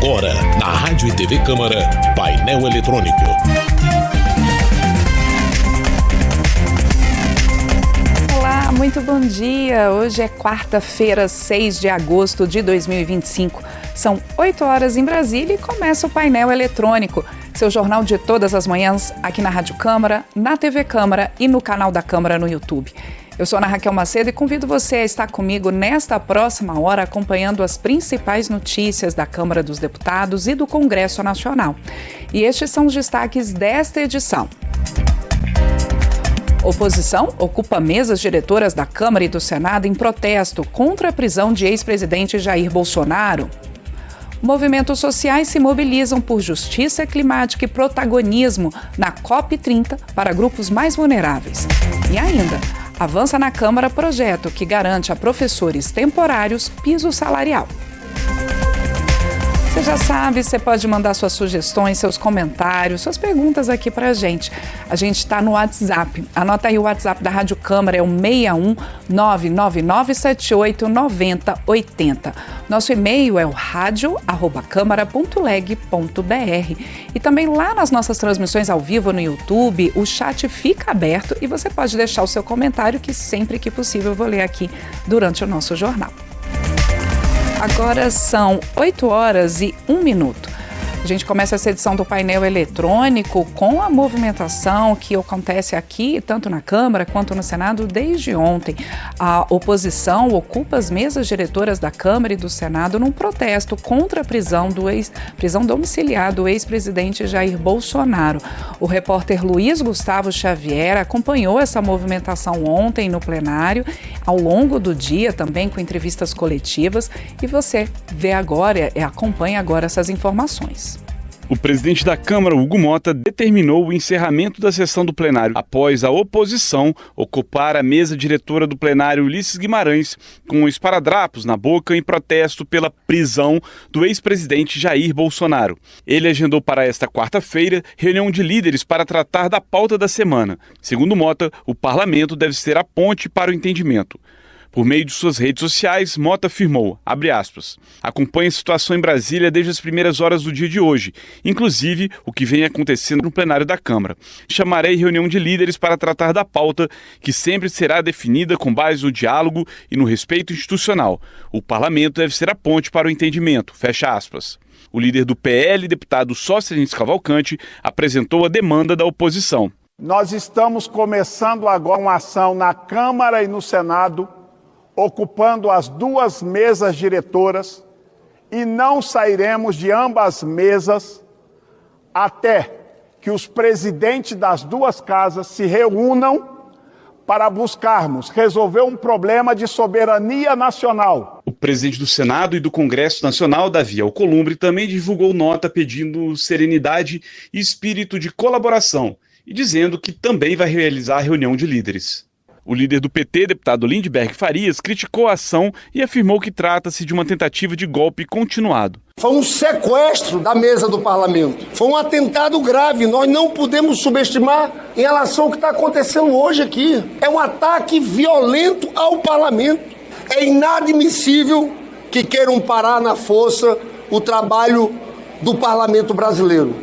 Agora, na Rádio e TV Câmara, painel eletrônico. Olá, muito bom dia. Hoje é quarta-feira, 6 de agosto de 2025. São 8 horas em Brasília e começa o painel eletrônico. Seu jornal de todas as manhãs aqui na Rádio Câmara, na TV Câmara e no canal da Câmara no YouTube. Eu sou Ana Raquel Macedo e convido você a estar comigo nesta próxima hora acompanhando as principais notícias da Câmara dos Deputados e do Congresso Nacional. E estes são os destaques desta edição. Oposição ocupa mesas diretoras da Câmara e do Senado em protesto contra a prisão de ex-presidente Jair Bolsonaro. Movimentos sociais se mobilizam por justiça climática e protagonismo na COP30 para grupos mais vulneráveis. E ainda, avança na Câmara projeto que garante a professores temporários piso salarial. Você já sabe, você pode mandar suas sugestões, seus comentários, suas perguntas aqui pra gente. A gente está no WhatsApp. Anota aí o WhatsApp da Rádio Câmara, é o 61 99978 9080. Nosso e-mail é o radio@câmara.leg.br. E também lá nas nossas transmissões ao vivo no YouTube, o chat fica aberto e você pode deixar o seu comentário que sempre que possível eu vou ler aqui durante o nosso jornal. Agora são 8 horas e 1 minuto. A gente começa essa edição do painel eletrônico com a movimentação que acontece aqui, tanto na Câmara quanto no Senado, desde ontem. A oposição ocupa as mesas diretoras da Câmara e do Senado num protesto contra a prisão domiciliar do ex-presidente Jair Bolsonaro. O repórter Luiz Gustavo Xavier acompanhou essa movimentação ontem no plenário, ao longo do dia também com entrevistas coletivas, e você vê agora, acompanha agora essas informações. O presidente da Câmara, Hugo Motta, determinou o encerramento da sessão do plenário após a oposição ocupar a mesa diretora do plenário Ulisses Guimarães com esparadrapos na boca em protesto pela prisão do ex-presidente Jair Bolsonaro. Ele agendou para esta quarta-feira reunião de líderes para tratar da pauta da semana. Segundo Motta, o parlamento deve ser a ponte para o entendimento. Por meio de suas redes sociais, Motta afirmou, abre aspas, acompanha a situação em Brasília desde as primeiras horas do dia de hoje, inclusive o que vem acontecendo no plenário da Câmara. Chamarei reunião de líderes para tratar da pauta, que sempre será definida com base no diálogo e no respeito institucional. O parlamento deve ser a ponte para o entendimento, fecha aspas. O líder do PL, deputado Sócrates Cavalcante, apresentou a demanda da oposição. Nós estamos começando agora uma ação na Câmara e no Senado, ocupando as duas mesas diretoras, e não sairemos de ambas mesas até que os presidentes das duas casas se reúnam para buscarmos resolver um problema de soberania nacional. O presidente do Senado e do Congresso Nacional, Davi Alcolumbre, também divulgou nota pedindo serenidade e espírito de colaboração e dizendo que também vai realizar a reunião de líderes. O líder do PT, deputado Lindbergh Farias, criticou a ação e afirmou que trata-se de uma tentativa de golpe continuado. Foi um sequestro da mesa do parlamento. Foi um atentado grave. Nós não podemos subestimar em relação ao que está acontecendo hoje aqui. É um ataque violento ao parlamento. É inadmissível que queiram parar na força o trabalho do parlamento brasileiro.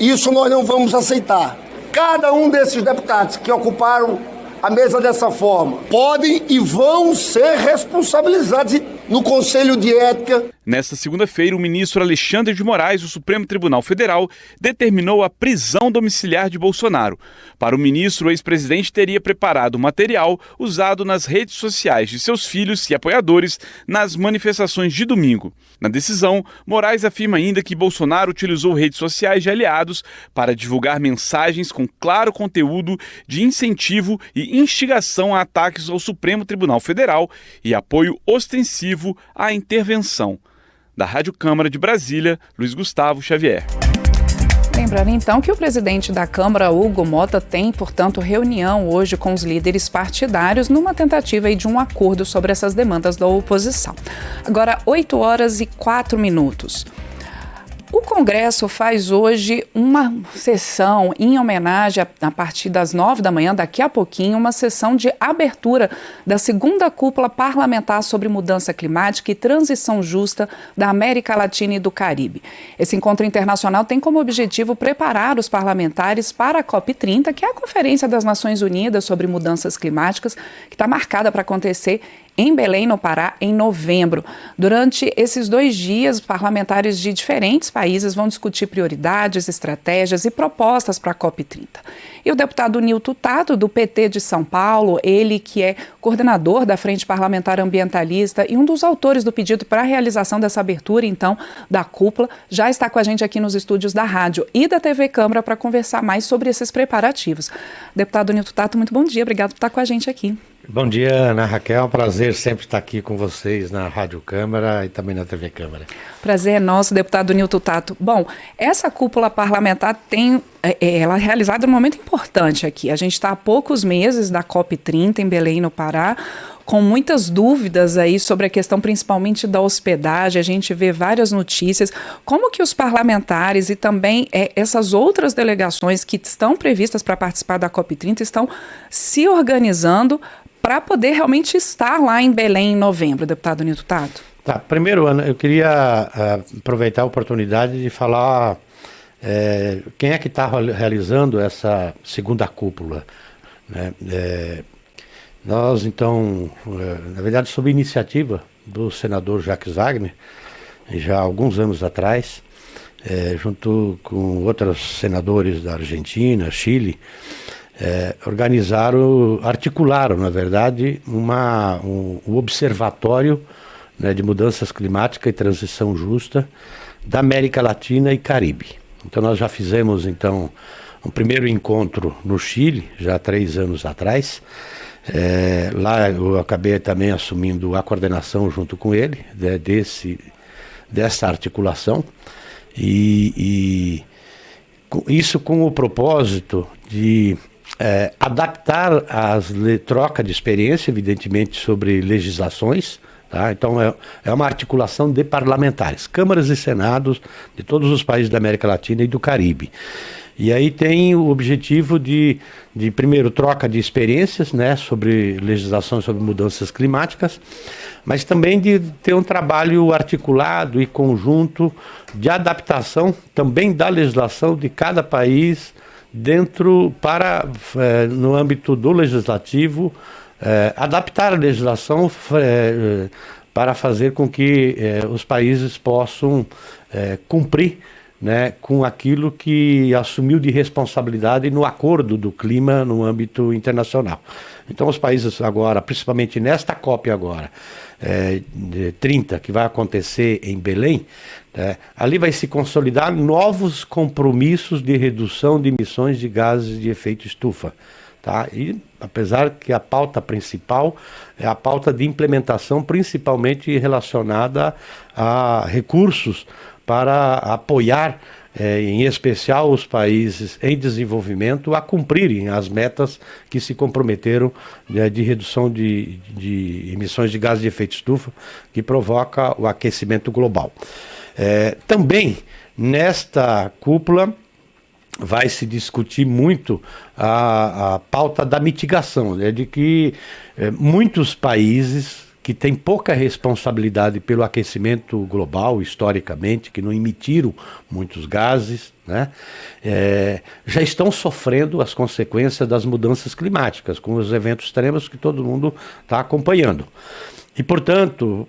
Isso nós não vamos aceitar. Cada um desses deputados que ocuparam a mesa dessa forma podem e vão ser responsabilizados no Conselho de Ética. Nesta segunda-feira, o ministro Alexandre de Moraes, do Supremo Tribunal Federal, determinou a prisão domiciliar de Bolsonaro. Para o ministro, o ex-presidente teria preparado material usado nas redes sociais de seus filhos e apoiadores nas manifestações de domingo. Na decisão, Moraes afirma ainda que Bolsonaro utilizou redes sociais de aliados para divulgar mensagens com claro conteúdo de incentivo e instigação a ataques ao Supremo Tribunal Federal e apoio ostensivo à intervenção. Da Rádio Câmara de Brasília, Luiz Gustavo Xavier. Lembrando então que o presidente da Câmara, Hugo Motta, tem, portanto, reunião hoje com os líderes partidários numa tentativa de um acordo sobre essas demandas da oposição. Agora, 8 horas e 4 minutos. O Congresso faz hoje uma sessão em homenagem, a partir das 9 da manhã, daqui a pouquinho, uma sessão de abertura da segunda cúpula parlamentar sobre mudança climática e transição justa da América Latina e do Caribe. Esse encontro internacional tem como objetivo preparar os parlamentares para a COP30, que é a Conferência das Nações Unidas sobre Mudanças Climáticas, que está marcada para acontecer em Belém, no Pará, em novembro. Durante esses 2 dias, parlamentares de diferentes países vão discutir prioridades, estratégias e propostas para a COP30. E o deputado Nilton Tato, do PT de São Paulo, ele que é coordenador da Frente Parlamentar Ambientalista e um dos autores do pedido para a realização dessa abertura, então, da cúpula, já está com a gente aqui nos estúdios da rádio e da TV Câmara para conversar mais sobre esses preparativos. Deputado Nilton Tato, muito bom dia, obrigado por estar com a gente aqui. Bom dia, Ana Raquel, é um prazer sempre estar aqui com vocês na Rádio Câmara e também na TV Câmara. Prazer é nosso, deputado Nilton Tato. Bom, essa cúpula parlamentar ela é realizada num momento importante aqui. A gente está há poucos meses da COP30 em Belém, no Pará, com muitas dúvidas aí sobre a questão principalmente da hospedagem. A gente vê várias notícias. Como que os parlamentares e também essas outras delegações que estão previstas para participar da COP30 estão se organizando para poder realmente estar lá em Belém em novembro, deputado Nilton Tato? Tá, primeiro, Ana, eu queria aproveitar a oportunidade de falar quem é que está realizando essa segunda cúpula, né? Nós, então, na verdade, sob iniciativa do senador Jacques Wagner, já há alguns anos atrás, junto com outros senadores da Argentina, Chile, articularam, na verdade, um observatório, né, de mudanças climáticas e transição justa da América Latina e Caribe. Então nós já fizemos então um primeiro encontro no Chile, já há 3 anos atrás. Lá eu acabei também assumindo a coordenação junto com ele, né, dessa articulação, e isso com o propósito de adaptar troca de experiência, evidentemente, sobre legislações. Tá? Então é uma articulação de parlamentares, câmaras e senados de todos os países da América Latina e do Caribe. E aí tem o objetivo de primeiro, troca de experiências, né, sobre legislação sobre mudanças climáticas, mas também de ter um trabalho articulado e conjunto de adaptação também da legislação de cada país no âmbito do legislativo, adaptar a legislação para fazer com que os países possam cumprir, né, com aquilo que assumiu de responsabilidade no acordo do clima no âmbito internacional. Então os países agora, principalmente nesta COP agora, 30, que vai acontecer em Belém, ali vai se consolidar novos compromissos de redução de emissões de gases de efeito estufa. Tá? E apesar que a pauta principal é a pauta de implementação, principalmente relacionada a recursos para apoiar, em especial os países em desenvolvimento, a cumprirem as metas que se comprometeram de redução de emissões de gases de efeito estufa, que provoca o aquecimento global. Também nesta cúpula vai se discutir muito a pauta da mitigação, né, de que muitos países que têm pouca responsabilidade pelo aquecimento global, historicamente, que não emitiram muitos gases, né, já estão sofrendo as consequências das mudanças climáticas, com os eventos extremos que todo mundo está acompanhando. E, portanto,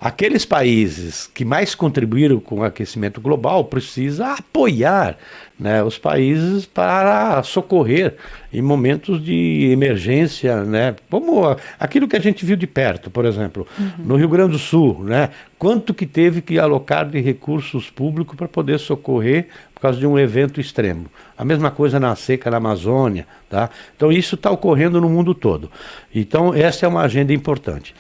aqueles países que mais contribuíram com o aquecimento global precisam apoiar, né, os países para socorrer em momentos de emergência, né, como aquilo que a gente viu de perto, por exemplo, no Rio Grande do Sul, né, quanto que teve que alocar de recursos públicos para poder socorrer por causa de um evento extremo. A mesma coisa na seca na Amazônia, tá? Então isso está ocorrendo no mundo todo. Então essa é uma agenda importante.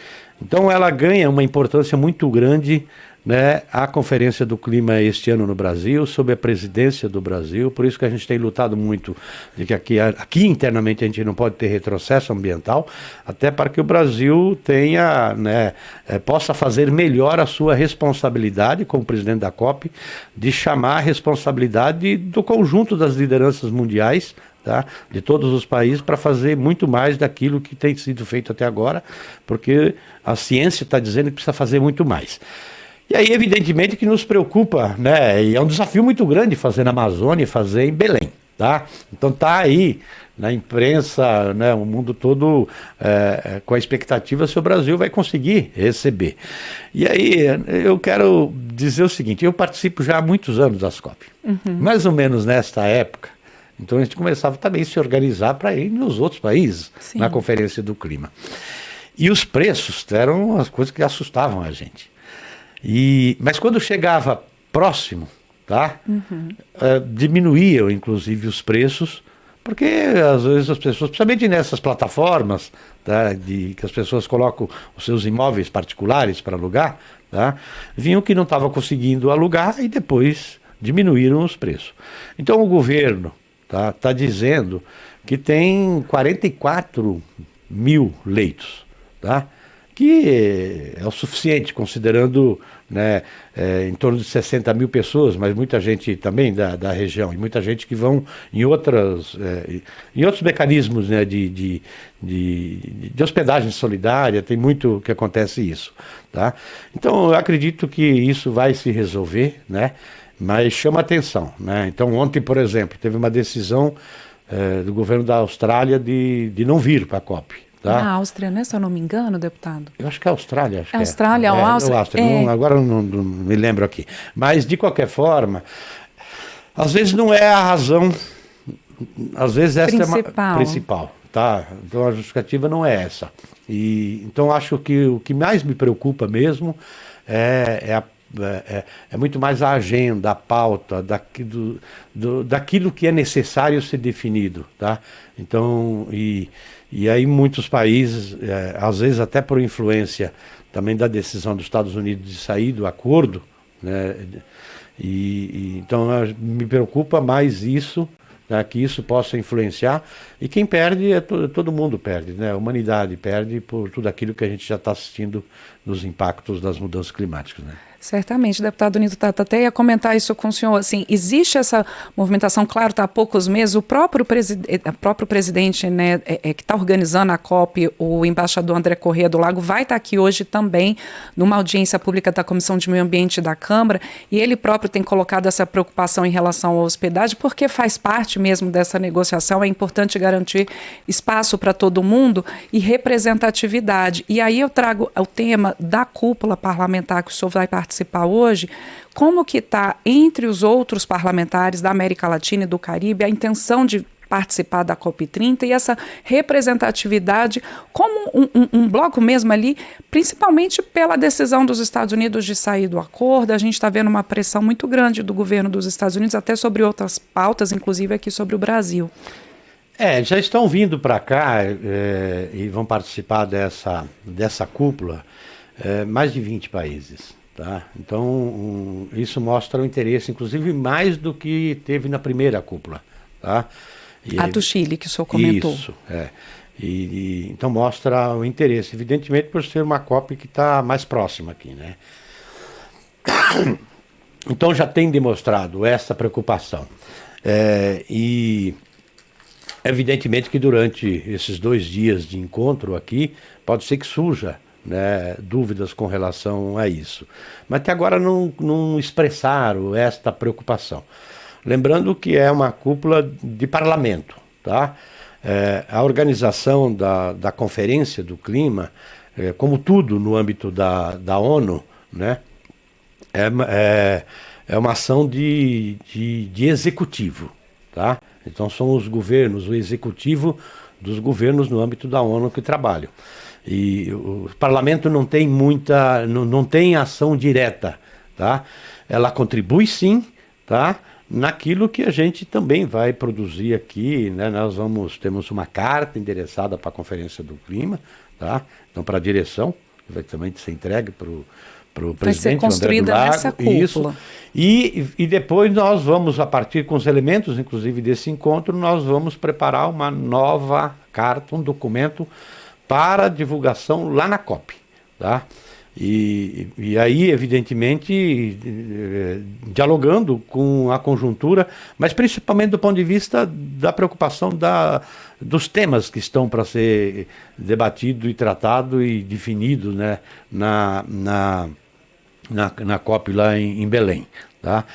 Então ela ganha uma importância muito grande, né, a Conferência do Clima este ano no Brasil, sob a presidência do Brasil, por isso que a gente tem lutado muito de que aqui internamente a gente não pode ter retrocesso ambiental, até para que o Brasil tenha, né, possa fazer melhor a sua responsabilidade como presidente da COP, de chamar a responsabilidade do conjunto das lideranças mundiais, tá, de todos os países, para fazer muito mais daquilo que tem sido feito até agora, porque a ciência está dizendo que precisa fazer muito mais. E aí, evidentemente, que nos preocupa, né? E é um desafio muito grande fazer na Amazônia e fazer em Belém, tá? Então tá aí na imprensa, né, o mundo todo com a expectativa se o Brasil vai conseguir receber. E aí, eu quero dizer o seguinte, eu participo já há muitos anos das COP, mais ou menos nesta época. Então a gente começava também a se organizar para ir nos outros países, sim, na Conferência do Clima. E os preços eram as coisas que assustavam a gente. Mas quando chegava próximo, tá, diminuíam inclusive os preços, porque às vezes as pessoas, principalmente nessas plataformas, tá, que as pessoas colocam os seus imóveis particulares para alugar, tá, viam que não estavam conseguindo alugar e depois diminuíram os preços. Então o governo tá dizendo que tem 44 mil leitos, tá? Que é o suficiente, considerando, né, em torno de 60 mil pessoas, mas muita gente também da região, e muita gente que vão em outros mecanismos, né, de hospedagem solidária, tem muito que acontece isso. Tá? Então, eu acredito que isso vai se resolver, né, mas chama atenção. Né? Então, ontem, por exemplo, teve uma decisão do governo da Austrália de não vir para a COP. Tá? Na Áustria, né? Se eu não me engano, deputado. Eu acho que é a Austrália. Austrália ou Áustria? Agora não me lembro aqui. Mas, de qualquer forma, às vezes não é a razão, às vezes essa é uma principal. Tá? Então a justificativa não é essa. Então acho que o que mais me preocupa mesmo é muito mais a agenda, a pauta, daquilo que é necessário ser definido. Tá? Então, e aí muitos países, às vezes até por influência também da decisão dos Estados Unidos de sair do acordo, né? Então me preocupa mais isso, né, que isso possa influenciar, e quem perde todo mundo perde, né? A humanidade perde por tudo aquilo que a gente já está assistindo nos impactos das mudanças climáticas, né? Certamente, deputado Nito Tata, até ia comentar isso com o senhor, assim, existe essa movimentação, claro, está há poucos meses, o próprio presidente, né, que está organizando a COP, o embaixador André Corrêa do Lago, vai estar aqui hoje também, numa audiência pública da Comissão de Meio Ambiente da Câmara, e ele próprio tem colocado essa preocupação em relação à hospedagem, porque faz parte mesmo dessa negociação, é importante garantir espaço para todo mundo e representatividade. E aí eu trago o tema da cúpula parlamentar que o senhor vai participar hoje, como que está entre os outros parlamentares da América Latina e do Caribe a intenção de participar da COP30 e essa representatividade como um bloco mesmo ali, principalmente pela decisão dos Estados Unidos de sair do acordo. A gente está vendo uma pressão muito grande do governo dos Estados Unidos, até sobre outras pautas, inclusive aqui sobre o Brasil. Já estão vindo para cá e vão participar dessa cúpula mais de 20 países. Tá? Então, isso mostra o interesse, inclusive mais do que teve na primeira cúpula. Tá? A do Chile, que o senhor comentou. Isso, então mostra o interesse, evidentemente por ser uma COP que está mais próxima aqui. Né? Então já tem demonstrado essa preocupação. E evidentemente que durante esses 2 dias de encontro aqui, pode ser que surja, né, dúvidas com relação a isso. Mas até agora não expressaram esta preocupação. Lembrando que é uma cúpula de parlamento. Tá? A organização da Conferência do Clima, como tudo no âmbito da ONU, né, é uma ação de executivo. Tá? Então são os governos, o executivo dos governos no âmbito da ONU que trabalham. E o parlamento não tem não tem ação direta, tá? Ela contribui sim, tá? Naquilo que a gente também vai produzir aqui, né? Temos uma carta endereçada para a Conferência do Clima, tá? Então para a direção vai também ser entregue para o Vai presidente ser construída André do nessa Lago, cúpula. isso. E depois nós vamos, a partir com os elementos, inclusive desse encontro, nós vamos preparar uma nova carta, um documento para divulgação lá na COP, tá? E aí, evidentemente, dialogando com a conjuntura, mas principalmente do ponto de vista da preocupação dos temas que estão para ser debatido e tratado e definido, né, na COP lá em Belém, tá?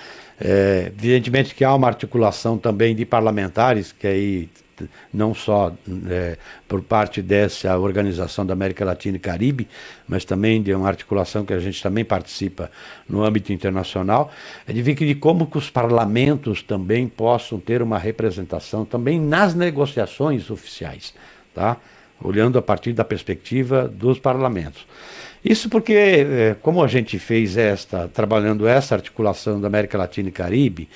Evidentemente que há uma articulação também de parlamentares, que aí não só por parte dessa organização da América Latina e Caribe, mas também de uma articulação que a gente também participa no âmbito internacional, de ver que de como que os parlamentos também possam ter uma representação também nas negociações oficiais, tá? Olhando a partir da perspectiva dos parlamentos. Isso porque, como a gente fez trabalhando essa articulação da América Latina e Caribe,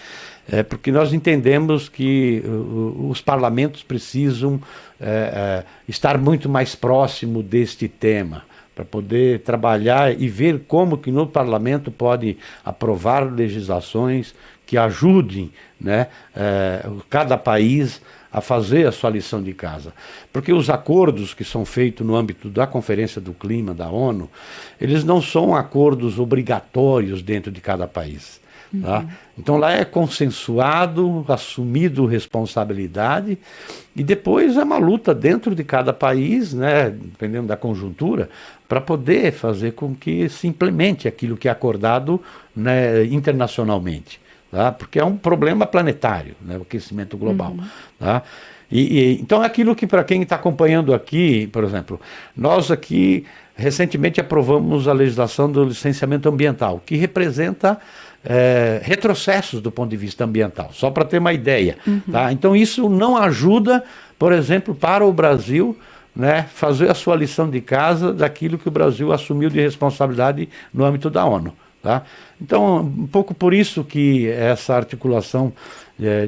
porque nós entendemos que os parlamentos precisam estar muito mais próximo deste tema, para poder trabalhar e ver como que no parlamento pode aprovar legislações que ajudem, né, cada país a fazer a sua lição de casa. Porque os acordos que são feitos no âmbito da Conferência do Clima da ONU, eles não são acordos obrigatórios dentro de cada país. Tá? Então lá é consensuado, assumido responsabilidade, e depois é uma luta dentro de cada país, né, dependendo da conjuntura, para poder fazer com que se implemente aquilo que é acordado, né, internacionalmente. Tá? Porque é um problema planetário, né, o aquecimento global. Tá? Então é aquilo que, para quem está acompanhando aqui, por exemplo, nós aqui recentemente aprovamos a legislação do licenciamento ambiental, que representa retrocessos do ponto de vista ambiental, só para ter uma ideia. Tá? Então isso não ajuda, por exemplo, para o Brasil, né, fazer a sua lição de casa daquilo que o Brasil assumiu de responsabilidade no âmbito da ONU. Tá? Então, um pouco por isso que essa articulação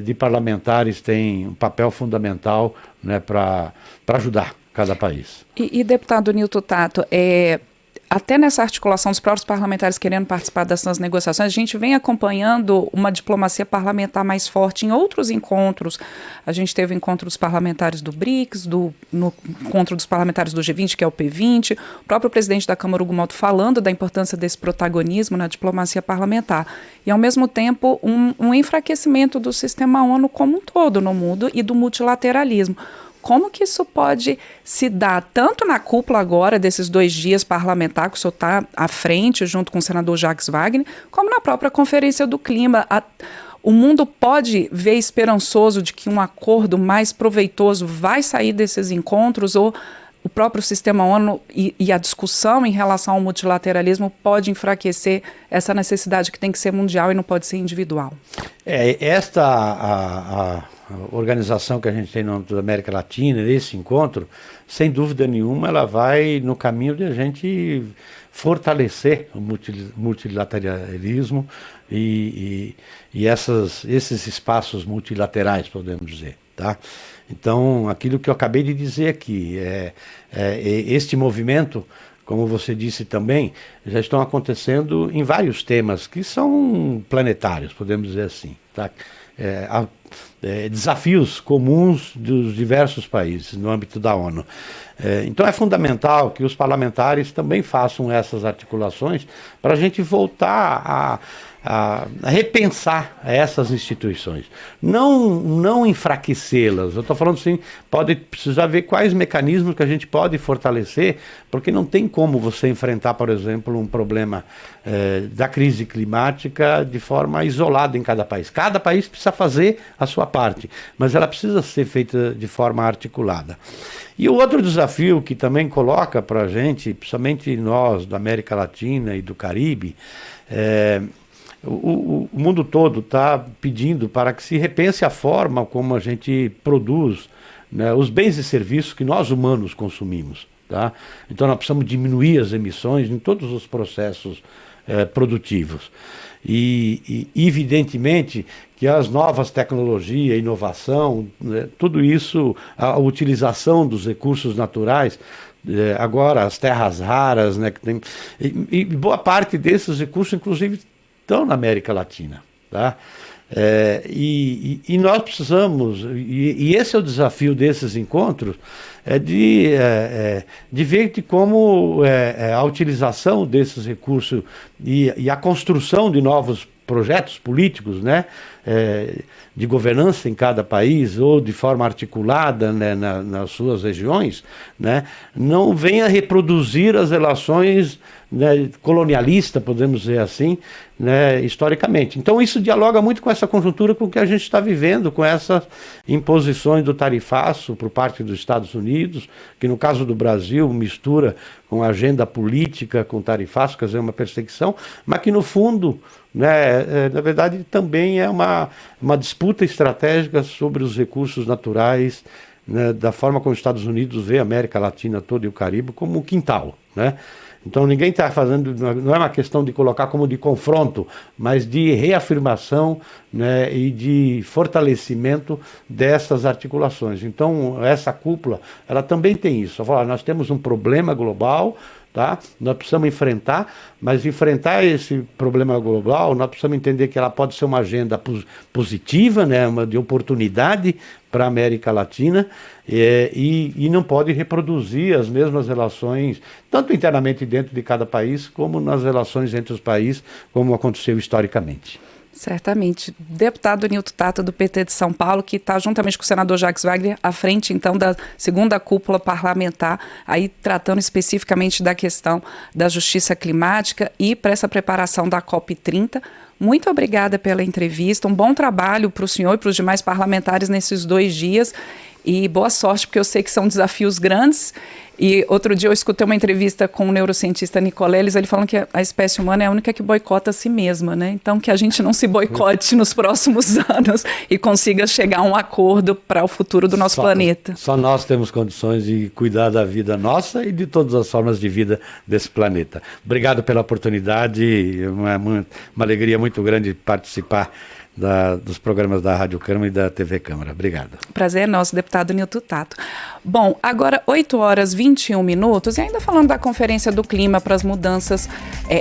de parlamentares tem um papel fundamental, né, para ajudar cada país. E deputado Nilton Tato, até nessa articulação dos próprios parlamentares querendo participar dessas negociações, a gente vem acompanhando uma diplomacia parlamentar mais forte em outros encontros. A gente teve o encontro dos parlamentares do BRICS, no encontro dos parlamentares do G20, que é o P20, o próprio presidente da Câmara, Hugo Malto, falando da importância desse protagonismo na diplomacia parlamentar. E, ao mesmo tempo, um enfraquecimento do sistema ONU como um todo no mundo e do multilateralismo. Como que isso pode se dar tanto na cúpula agora, desses 2 dias parlamentar, que o senhor está à frente, junto com o senador Jacques Wagner, como na própria Conferência do Clima? O mundo pode ver esperançoso de que um acordo mais proveitoso vai sair desses encontros, ou o próprio sistema ONU e a discussão em relação ao multilateralismo pode enfraquecer essa necessidade que tem que ser mundial e não pode ser individual? A organização que a gente tem no âmbito da América Latina, esse encontro, sem dúvida nenhuma, ela vai no caminho de a gente fortalecer o multilateralismo e esses espaços multilaterais, podemos dizer. Tá? Então, aquilo que eu acabei de dizer aqui, este movimento, como você disse também, já estão acontecendo em vários temas que são planetários, podemos dizer assim. Tá? Desafios comuns dos diversos países no âmbito da ONU. Então é fundamental que os parlamentares também façam essas articulações para a gente voltar a repensar essas instituições, não enfraquecê-las. Eu estou falando assim, pode precisar ver quais mecanismos que a gente pode fortalecer, porque não tem como você enfrentar, por exemplo, um problema da crise climática de forma isolada em cada país. Cada país precisa fazer a sua parte, mas ela precisa ser feita de forma articulada. E o outro desafio que também coloca para a gente, principalmente nós da América Latina e do Caribe, o mundo todo está pedindo para que se repense a forma como a gente produz, né, os bens e serviços que nós humanos consumimos. Tá? Então nós precisamos diminuir as emissões em todos os processos produtivos. E evidentemente que as novas tecnologias, inovação, né, tudo isso, a utilização dos recursos naturais, agora as terras raras, né, que tem, e boa parte desses recursos, inclusive, estão na América Latina, tá? E nós precisamos, e esse é o desafio desses encontros, de ver de como a utilização desses recursos e a construção de novos projetos políticos, né, de governança em cada país ou de forma articulada, né, nas suas regiões, né, não venha reproduzir as relações, né, colonialistas, podemos dizer assim, né, historicamente. Então isso dialoga muito com essa conjuntura com que a gente está vivendo, com essas imposições do tarifaço por parte dos Estados Unidos, que no caso do Brasil mistura com a agenda política, com tarifaço, quer dizer, uma perseguição, mas que no fundo, né, na verdade também é uma disputa estratégica sobre os recursos naturais, né, da forma como os Estados Unidos vê a América Latina toda e o Caribe como um quintal, né? Então ninguém está fazendo, não é uma questão de colocar como de confronto, mas de reafirmação, né, e de fortalecimento dessas articulações. Então essa cúpula, ela também tem isso. Nós temos um problema global, tá? Nós precisamos enfrentar, mas enfrentar esse problema global, nós precisamos entender que ela pode ser uma agenda positiva, né, uma de oportunidade para a América Latina, e não pode reproduzir as mesmas relações, tanto internamente dentro de cada país, como nas relações entre os países, como aconteceu historicamente. Certamente. Deputado Nilton Tato, do PT de São Paulo, que está juntamente com o senador Jacques Wagner à frente, então, da segunda cúpula parlamentar, aí tratando especificamente da questão da justiça climática e para essa preparação da COP30. Muito obrigada pela entrevista, um bom trabalho para o senhor e para os demais parlamentares nesses 2 dias e boa sorte, porque eu sei que são desafios grandes. E outro dia eu escutei uma entrevista com o neurocientista Nicoleles, ele falando que a espécie humana é a única que boicota a si mesma, né? Então que a gente não se boicote nos próximos anos e consiga chegar a um acordo para o futuro do nosso planeta. Só nós temos condições de cuidar da vida nossa e de todas as formas de vida desse planeta. Obrigado pela oportunidade, uma alegria muito grande participar dos programas da Rádio Câmara e da TV Câmara. Obrigado. Prazer é nosso, deputado Nilton Tato. Bom, agora 8h21, e ainda falando da Conferência do Clima para as mudanças,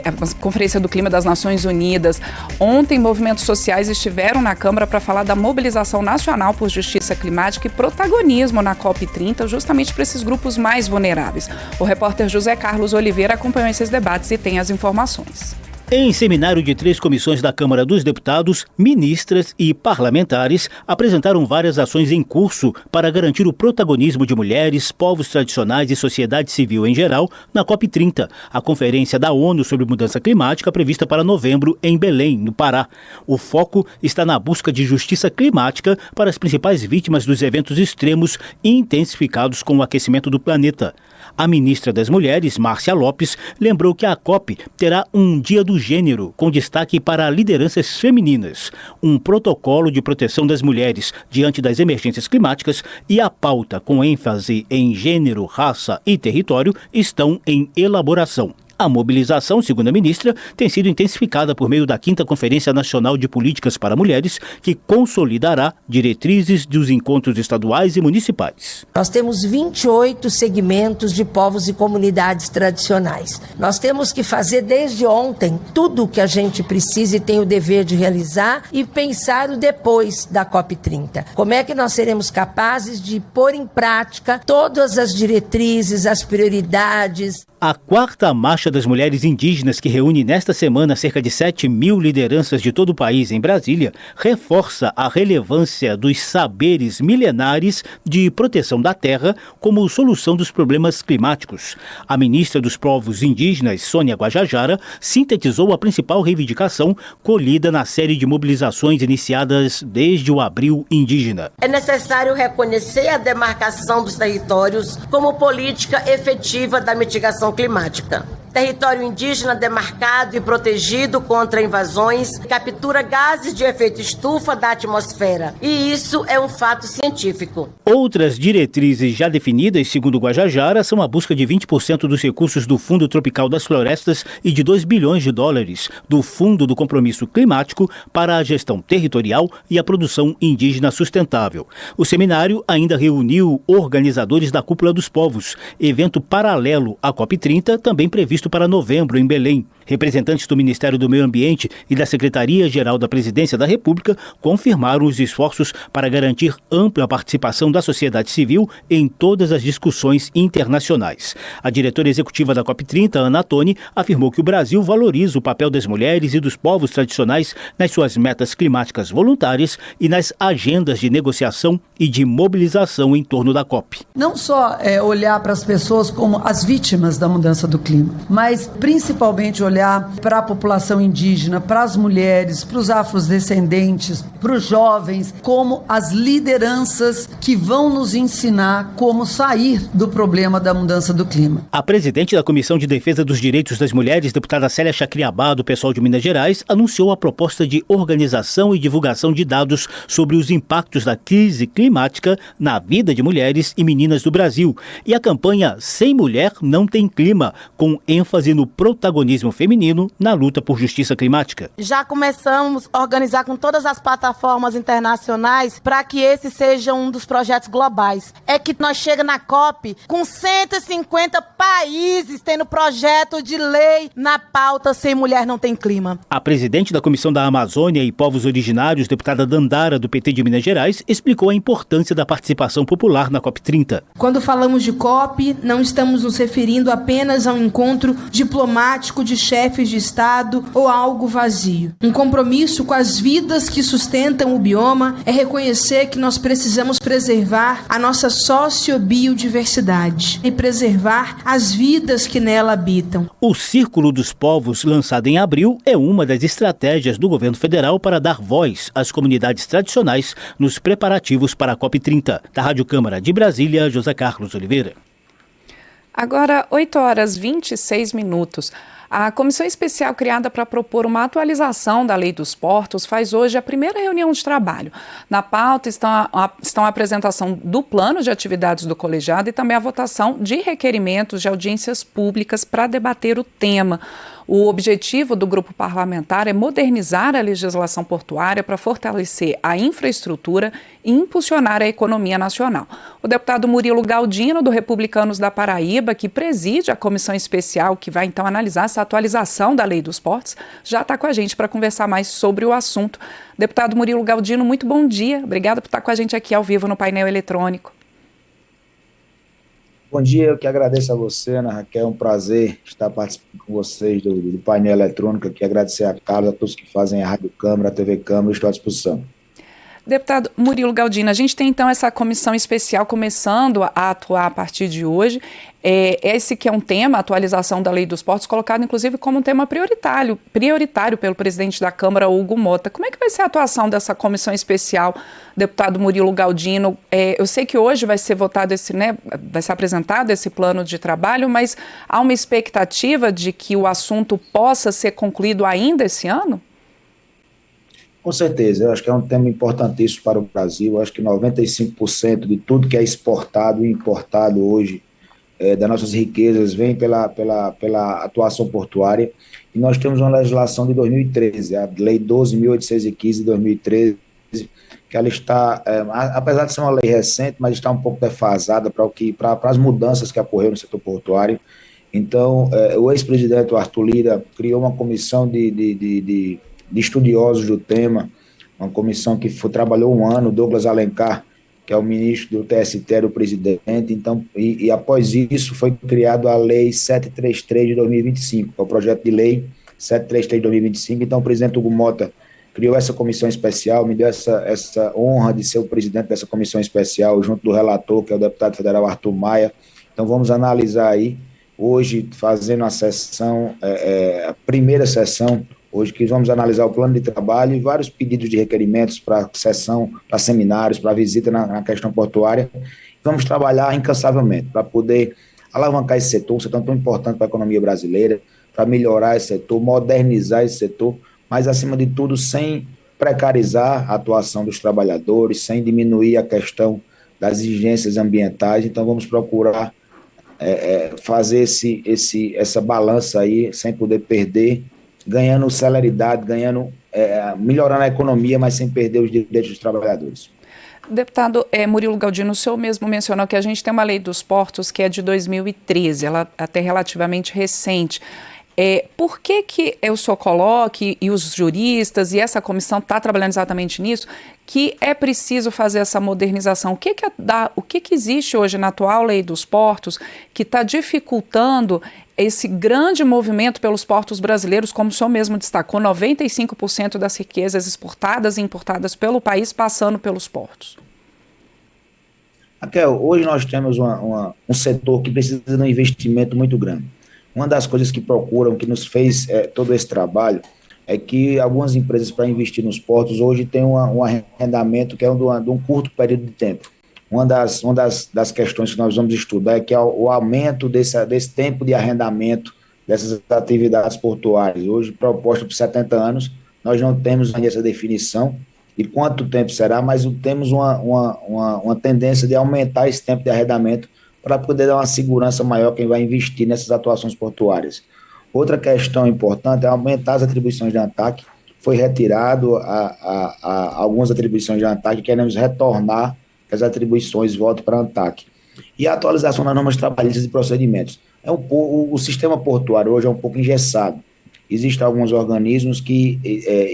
a Conferência do Clima das Nações Unidas. Ontem, movimentos sociais estiveram na Câmara para falar da mobilização nacional por justiça climática e protagonismo na COP30, justamente para esses grupos mais vulneráveis. O repórter José Carlos Oliveira acompanhou esses debates e tem as informações. Em seminário de 3 comissões da Câmara dos Deputados, ministras e parlamentares apresentaram várias ações em curso para garantir o protagonismo de mulheres, povos tradicionais e sociedade civil em geral na COP30, a Conferência da ONU sobre Mudança Climática prevista para novembro em Belém, no Pará. O foco está na busca de justiça climática para as principais vítimas dos eventos extremos intensificados com o aquecimento do planeta. A ministra das Mulheres, Márcia Lopes, lembrou que a COP terá um Dia do Gênero, com destaque para lideranças femininas, um protocolo de proteção das mulheres diante das emergências climáticas e a pauta com ênfase em gênero, raça e território estão em elaboração. A mobilização, segundo a ministra, tem sido intensificada por meio da 5ª Conferência Nacional de Políticas para Mulheres, que consolidará diretrizes dos encontros estaduais e municipais. Nós temos 28 segmentos de povos e comunidades tradicionais. Nós temos que fazer desde ontem tudo o que a gente precisa e tem o dever de realizar e pensar o depois da COP30. Como é que nós seremos capazes de pôr em prática todas as diretrizes, as prioridades. A 4ª Marcha das Mulheres Indígenas, que reúne nesta semana cerca de 7.000 lideranças de todo o país em Brasília, reforça a relevância dos saberes milenares de proteção da terra como solução dos problemas climáticos. A ministra dos Povos Indígenas, Sônia Guajajara, sintetizou a principal reivindicação colhida na série de mobilizações iniciadas desde o Abril Indígena. É necessário reconhecer a demarcação dos territórios como política efetiva da mitigação climática. território indígena demarcado e protegido contra invasões, captura gases de efeito estufa da atmosfera. E isso é um fato científico. Outras diretrizes já definidas, segundo Guajajara, são a busca de 20% dos recursos do Fundo Tropical das Florestas e de 2 bilhões de dólares do Fundo do Compromisso Climático para a gestão territorial e a produção indígena sustentável. O seminário ainda reuniu organizadores da Cúpula dos Povos, evento paralelo à COP30, também previsto para novembro em Belém. Representantes do Ministério do Meio Ambiente e da Secretaria-Geral da Presidência da República confirmaram os esforços para garantir ampla participação da sociedade civil em todas as discussões internacionais. A diretora executiva da COP30, Ana Toni, afirmou que o Brasil valoriza o papel das mulheres e dos povos tradicionais nas suas metas climáticas voluntárias e nas agendas de negociação e de mobilização em torno da COP. Não só olhar para as pessoas como as vítimas da mudança do clima, mas principalmente olhar para a população indígena, para as mulheres, para os afrodescendentes, para os jovens, como as lideranças que vão nos ensinar como sair do problema da mudança do clima. A presidente da Comissão de Defesa dos Direitos das Mulheres, deputada Célia Chacriabá, do PSOL de Minas Gerais, anunciou a proposta de organização e divulgação de dados sobre os impactos da crise climática na vida de mulheres e meninas do Brasil. E a campanha Sem Mulher Não Tem Clima, com ênfase no protagonismo feminino na luta por justiça climática. Já começamos a organizar com todas as plataformas internacionais para que esse seja um dos projetos globais. É que nós chegamos na COP com 150 países tendo projeto de lei na pauta Sem Mulher Não Tem Clima. A presidente da Comissão da Amazônia e Povos Originários, deputada Dandara, do PT de Minas Gerais, explicou a importância da participação popular na COP30. Quando falamos de COP, não estamos nos referindo apenas a um encontro diplomático de chefes de Estado ou algo vazio. Um compromisso com as vidas que sustentam o bioma é reconhecer que nós precisamos preservar a nossa sociobiodiversidade e preservar as vidas que nela habitam. O Círculo dos Povos, lançado em abril, é uma das estratégias do governo federal para dar voz às comunidades tradicionais nos preparativos para a COP30. Da Rádio Câmara de Brasília, José Carlos Oliveira. Agora, 8h26. A comissão especial criada para propor uma atualização da Lei dos Portos faz hoje a primeira reunião de trabalho. Na pauta estão a apresentação do plano de atividades do colegiado e também a votação de requerimentos de audiências públicas para debater o tema. O objetivo do grupo parlamentar é modernizar a legislação portuária para fortalecer a infraestrutura e impulsionar a economia nacional. O deputado Murilo Galdino, do Republicanos da Paraíba, que preside a comissão especial que vai então analisar essa atualização da Lei dos Portos, já está com a gente para conversar mais sobre o assunto. Deputado Murilo Galdino, muito bom dia. Obrigada por estar com a gente aqui ao vivo no painel eletrônico. Bom dia, eu que agradeço a você, Ana Raquel, é um prazer estar participando com vocês do painel eletrônico aqui, agradecer a Carlos, a todos que fazem a Rádio Câmara, a TV Câmara, estou à disposição. Deputado Murilo Galdino, a gente tem então essa comissão especial começando a atuar a partir de hoje. Esse que é um tema, a atualização da Lei dos Portos, colocado inclusive como um tema prioritário pelo presidente da Câmara, Hugo Motta. Como é que vai ser a atuação dessa comissão especial, deputado Murilo Galdino? Eu sei que hoje vai ser votado vai ser apresentado esse plano de trabalho, mas há uma expectativa de que o assunto possa ser concluído ainda esse ano? Com certeza, eu acho que é um tema importantíssimo para o Brasil. Eu acho que 95% de tudo que é exportado e importado hoje, das nossas riquezas, vem pela atuação portuária. E nós temos uma legislação de 2013, a Lei 12.815 de 2013, que ela está, apesar de ser uma lei recente, mas está um pouco defasada para as mudanças que ocorreram no setor portuário. Então, o ex-presidente Arthur Lira criou uma comissão de estudiosos do tema, uma comissão que trabalhou um ano, Douglas Alencar, que é o ministro do TST, era o presidente, então, e após isso foi criado a Lei 733 de 2025, que é o projeto de lei 733 de 2025, então o presidente Hugo Motta criou essa comissão especial, me deu essa honra de ser o presidente dessa comissão especial, junto do relator, que é o deputado federal Arthur Maia. Então vamos analisar aí, hoje, fazendo a sessão, a primeira sessão, hoje que vamos analisar o plano de trabalho e vários pedidos de requerimentos para sessão, para seminários, para visita na questão portuária. Vamos trabalhar incansavelmente para poder alavancar esse setor, um setor tão importante para a economia brasileira, para melhorar esse setor, modernizar esse setor, mas, acima de tudo, sem precarizar a atuação dos trabalhadores, sem diminuir a questão das exigências ambientais. Então, vamos procurar fazer essa balança aí, sem poder perder, ganhando celeridade, melhorando a economia, mas sem perder os direitos dos trabalhadores. Deputado Murilo Galdino, o senhor mesmo mencionou que a gente tem uma lei dos portos que é de 2013, ela até relativamente recente. Por que o senhor coloque, e os juristas e essa comissão está trabalhando exatamente nisso, que é preciso fazer essa modernização? O que existe hoje na atual lei dos portos que está dificultando esse grande movimento pelos portos brasileiros, como o senhor mesmo destacou, 95% das riquezas exportadas e importadas pelo país passando pelos portos? Raquel, hoje nós temos um setor que precisa de um investimento muito grande. Uma das coisas que procuram, que nos fez todo esse trabalho, é que algumas empresas, para investir nos portos, hoje têm um arrendamento que é de um curto período de tempo. Uma das questões que nós vamos estudar é que o aumento desse tempo de arrendamento dessas atividades portuárias, hoje proposta por 70 anos, nós não temos ainda essa definição de quanto tempo será, mas temos uma tendência de aumentar esse tempo de arrendamento para poder dar uma segurança maior quem vai investir nessas atuações portuárias. Outra questão importante é aumentar as atribuições de ANTAQ. Foi retirado algumas atribuições de ANTAQ, queremos retornar que as atribuições voltem para a ANTAQ. E a atualização das normas trabalhistas e procedimentos. O sistema portuário hoje é um pouco engessado. Existem alguns organismos que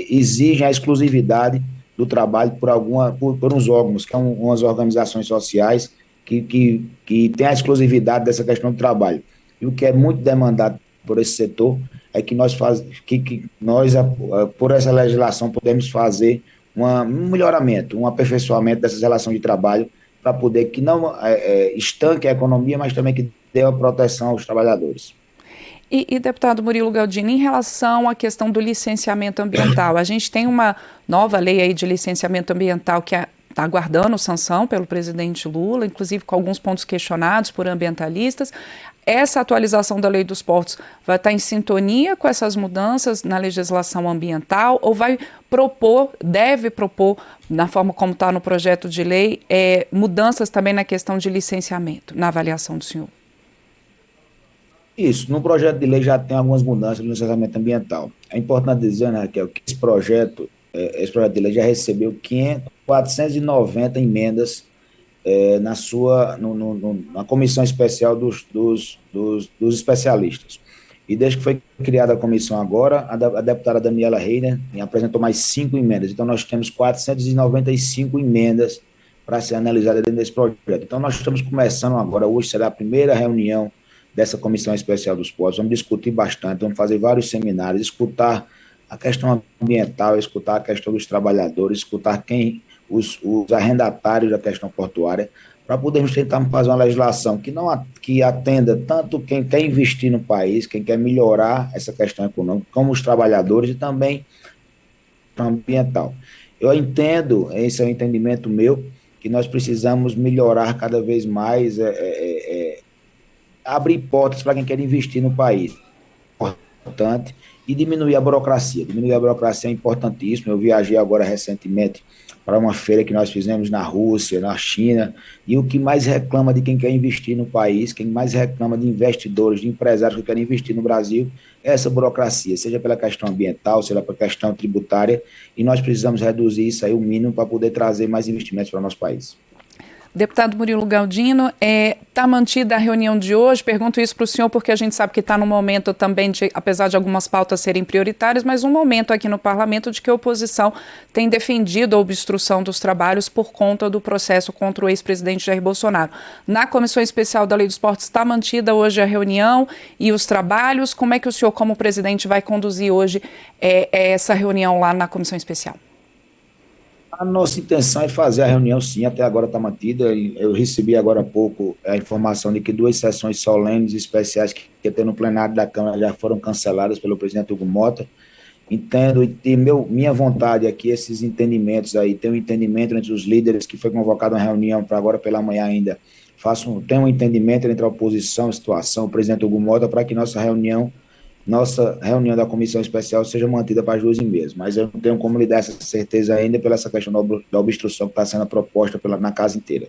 exigem a exclusividade do trabalho por uns órgãos, que são umas organizações sociais que têm a exclusividade dessa questão do trabalho. E o que é muito demandado por esse setor é que nós, por essa legislação, podemos fazer um melhoramento, um aperfeiçoamento dessas relações de trabalho para poder que não estanque a economia, mas também que dê uma proteção aos trabalhadores. E deputado Murilo Galdino, em relação à questão do licenciamento ambiental, a gente tem uma nova lei aí de licenciamento ambiental que está aguardando sanção pelo presidente Lula, inclusive com alguns pontos questionados por ambientalistas. Essa atualização da lei dos portos vai estar em sintonia com essas mudanças na legislação ambiental ou deve propor, na forma como está no projeto de lei, mudanças também na questão de licenciamento, na avaliação do senhor? Isso, no projeto de lei já tem algumas mudanças no licenciamento ambiental. É importante dizer, né, Raquel, que esse projeto de lei já recebeu 490 emendas na comissão especial dos especialistas. E desde que foi criada a comissão agora, a deputada Daniela Reiner apresentou mais 5 emendas. Então, nós temos 495 emendas para ser analisadas dentro desse projeto. Então, nós estamos começando agora, hoje será a primeira reunião dessa comissão especial dos portos. Vamos discutir bastante, vamos fazer vários seminários, escutar a questão ambiental, escutar a questão dos trabalhadores, escutar os arrendatários da questão portuária, para podermos tentar fazer uma legislação que atenda tanto quem quer investir no país, quem quer melhorar essa questão econômica, como os trabalhadores e também ambiental. Eu entendo, esse é o entendimento meu, que nós precisamos melhorar cada vez mais, abrir portas para quem quer investir no país. Importante. E diminuir a burocracia. Diminuir a burocracia é importantíssimo. Eu viajei agora recentemente para uma feira que nós fizemos na Rússia, na China, e o que mais reclama de quem quer investir no país, quem mais reclama de investidores, de empresários que querem investir no Brasil, é essa burocracia, seja pela questão ambiental, seja pela questão tributária, e nós precisamos reduzir isso aí o mínimo para poder trazer mais investimentos para o nosso país. Deputado Murilo Galdino, está mantida a reunião de hoje? Pergunto isso para o senhor porque a gente sabe que está no momento também, apesar de algumas pautas serem prioritárias, mas um momento aqui no parlamento de que a oposição tem defendido a obstrução dos trabalhos por conta do processo contra o ex-presidente Jair Bolsonaro. Na Comissão Especial da Lei dos Portos está mantida hoje a reunião e os trabalhos. Como é que o senhor, como presidente, vai conduzir hoje essa reunião lá na Comissão Especial? A nossa intenção é fazer a reunião, sim, até agora está mantida. Eu recebi agora há pouco a informação de que 2 sessões solenes especiais que ia ter no plenário da Câmara já foram canceladas pelo presidente Hugo Mota. Entendo e minha vontade é que esses entendimentos aí, tem um entendimento entre os líderes, que foi convocada uma reunião para agora pela manhã ainda, tenha um entendimento entre a oposição, a situação, o presidente Hugo Mota, para que nossa reunião da comissão especial seja mantida para as 2h30. Mas eu não tenho como lhe dar essa certeza ainda pela essa questão da obstrução que está sendo proposta na casa inteira.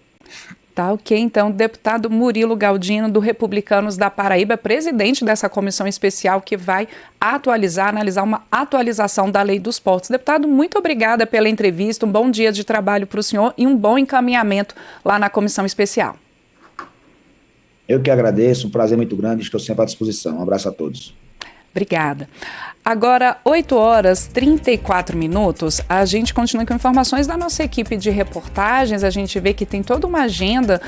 Tá, ok. Então, deputado Murilo Galdino, do Republicanos da Paraíba, presidente dessa comissão especial que vai analisar uma atualização da Lei dos Portos. Deputado, muito obrigada pela entrevista, um bom dia de trabalho para o senhor e um bom encaminhamento lá na comissão especial. Eu que agradeço, um prazer muito grande, estou sempre à disposição. Um abraço a todos. Obrigada. Agora, 8h34, a gente continua com informações da nossa equipe de reportagens. A gente vê que tem toda uma agenda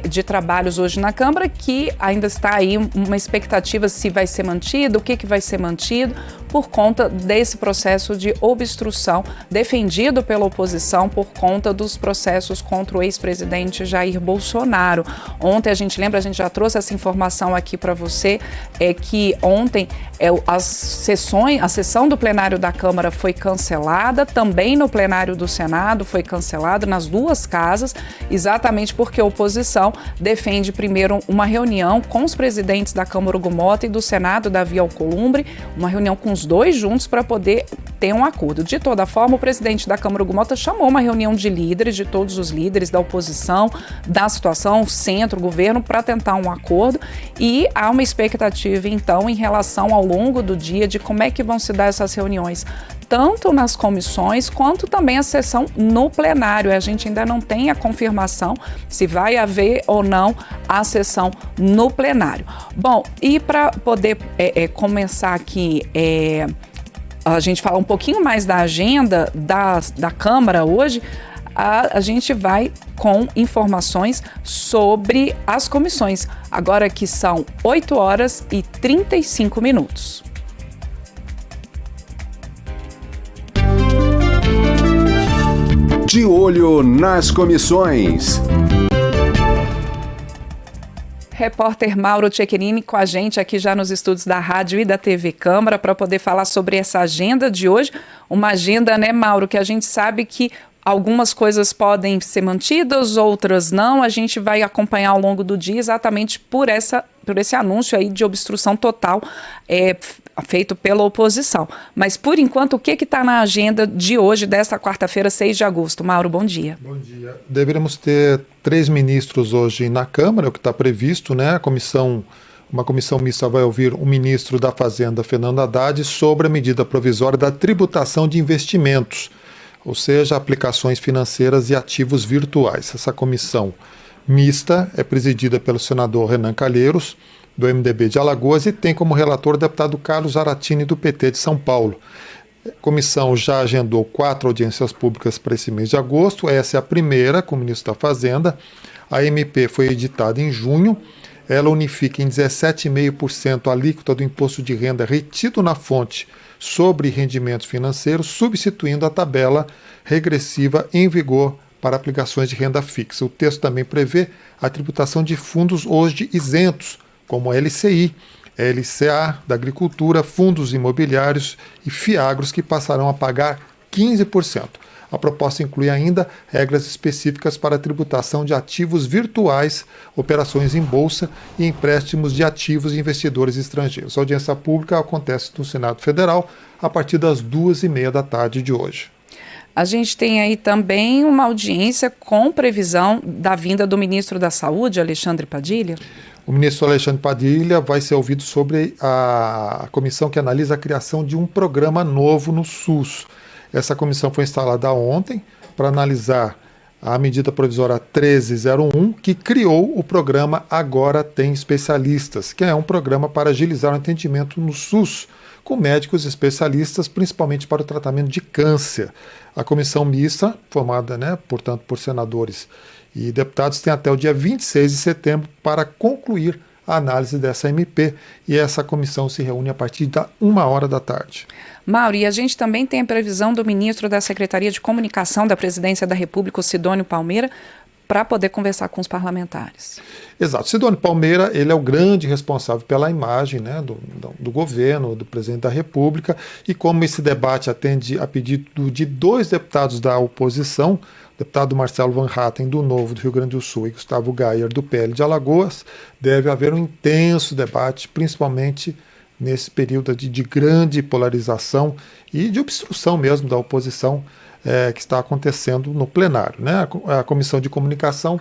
de trabalhos hoje na Câmara, que ainda está aí uma expectativa se vai ser mantido, o que vai ser mantido, por conta desse processo de obstrução defendido pela oposição por conta dos processos contra o ex-presidente Jair Bolsonaro. Ontem, a gente já trouxe essa informação aqui para você, que ontem a sessão do plenário da Câmara foi cancelada, também no plenário do Senado foi cancelado, nas duas casas, exatamente porque a oposição defende primeiro uma reunião com os presidentes da Câmara Hugo Mota e do Senado Davi Alcolumbre, uma reunião com os dois juntos para poder ter um acordo. De toda forma, o presidente da Câmara Hugo Mota chamou uma reunião de líderes, de todos os líderes da oposição, da situação, centro, governo, para tentar um acordo, e há uma expectativa, então, em relação ao longo do dia de como é que vão se dar essas reuniões, tanto nas comissões quanto também a sessão no plenário. A gente ainda não tem a confirmação se vai haver ou não a sessão no plenário. Bom, e para poder começar aqui, a gente falar um pouquinho mais da agenda da Câmara hoje, a gente vai com informações sobre as comissões, agora que são 8h35. De olho nas comissões. Repórter Mauro Ceccherini com a gente aqui já nos estúdios da Rádio e da TV Câmara para poder falar sobre essa agenda de hoje. Uma agenda, né, Mauro, que a gente sabe que algumas coisas podem ser mantidas, outras não. A gente vai acompanhar ao longo do dia exatamente por esse anúncio aí de obstrução total feito pela oposição. Mas, por enquanto, o que está na agenda de hoje, desta quarta-feira, 6 de agosto? Mauro, bom dia. Bom dia. Deveremos ter 3 ministros hoje na Câmara, é o que está previsto, né? Uma comissão mista vai ouvir o ministro da Fazenda, Fernando Haddad, sobre a medida provisória da tributação de investimentos, ou seja, aplicações financeiras e ativos virtuais. Essa comissão mista é presidida pelo senador Renan Calheiros, do MDB de Alagoas, e tem como relator o deputado Carlos Aratini, do PT de São Paulo. A comissão já agendou 4 audiências públicas para esse mês de agosto. Essa é a primeira com o ministro da Fazenda. A MP foi editada em junho. Ela unifica em 17,5% a alíquota do imposto de renda retido na fonte sobre rendimentos financeiros, substituindo a tabela regressiva em vigor para aplicações de renda fixa. O texto também prevê a tributação de fundos hoje isentos, como a LCI, LCA da agricultura, fundos imobiliários e fiagros, que passarão a pagar 15%. A proposta inclui ainda regras específicas para a tributação de ativos virtuais, operações em bolsa e empréstimos de ativos de investidores estrangeiros. A audiência pública acontece no Senado Federal a partir das 14h30 de hoje. A gente tem aí também uma audiência com previsão da vinda do ministro da Saúde, Alexandre Padilha. O ministro Alexandre Padilha vai ser ouvido sobre a comissão que analisa a criação de um programa novo no SUS. Essa comissão foi instalada ontem para analisar a medida provisória 1301, que criou o programa Agora Tem Especialistas, que é um programa para agilizar o atendimento no SUS, com médicos especialistas, principalmente para o tratamento de câncer. A comissão mista, formada, portanto, por senadores e deputados, tem até o dia 26 de setembro para concluir a análise dessa MP, e essa comissão se reúne a partir da 13h. Mauro, e a gente também tem a previsão do ministro da Secretaria de Comunicação da Presidência da República, o Sidônio Palmeira, para poder conversar com os parlamentares. Exato. Sidônio Palmeira, ele é o grande responsável pela imagem, né, do governo, do presidente da República, e como esse debate atende a pedido de 2 deputados da oposição, o deputado Marcelo Van Hatten, do Novo do Rio Grande do Sul, e Gustavo Gayer, do PL de Alagoas, deve haver um intenso debate, principalmente nesse período de grande polarização e de obstrução mesmo da oposição que está acontecendo no plenário, né? A Comissão de Comunicação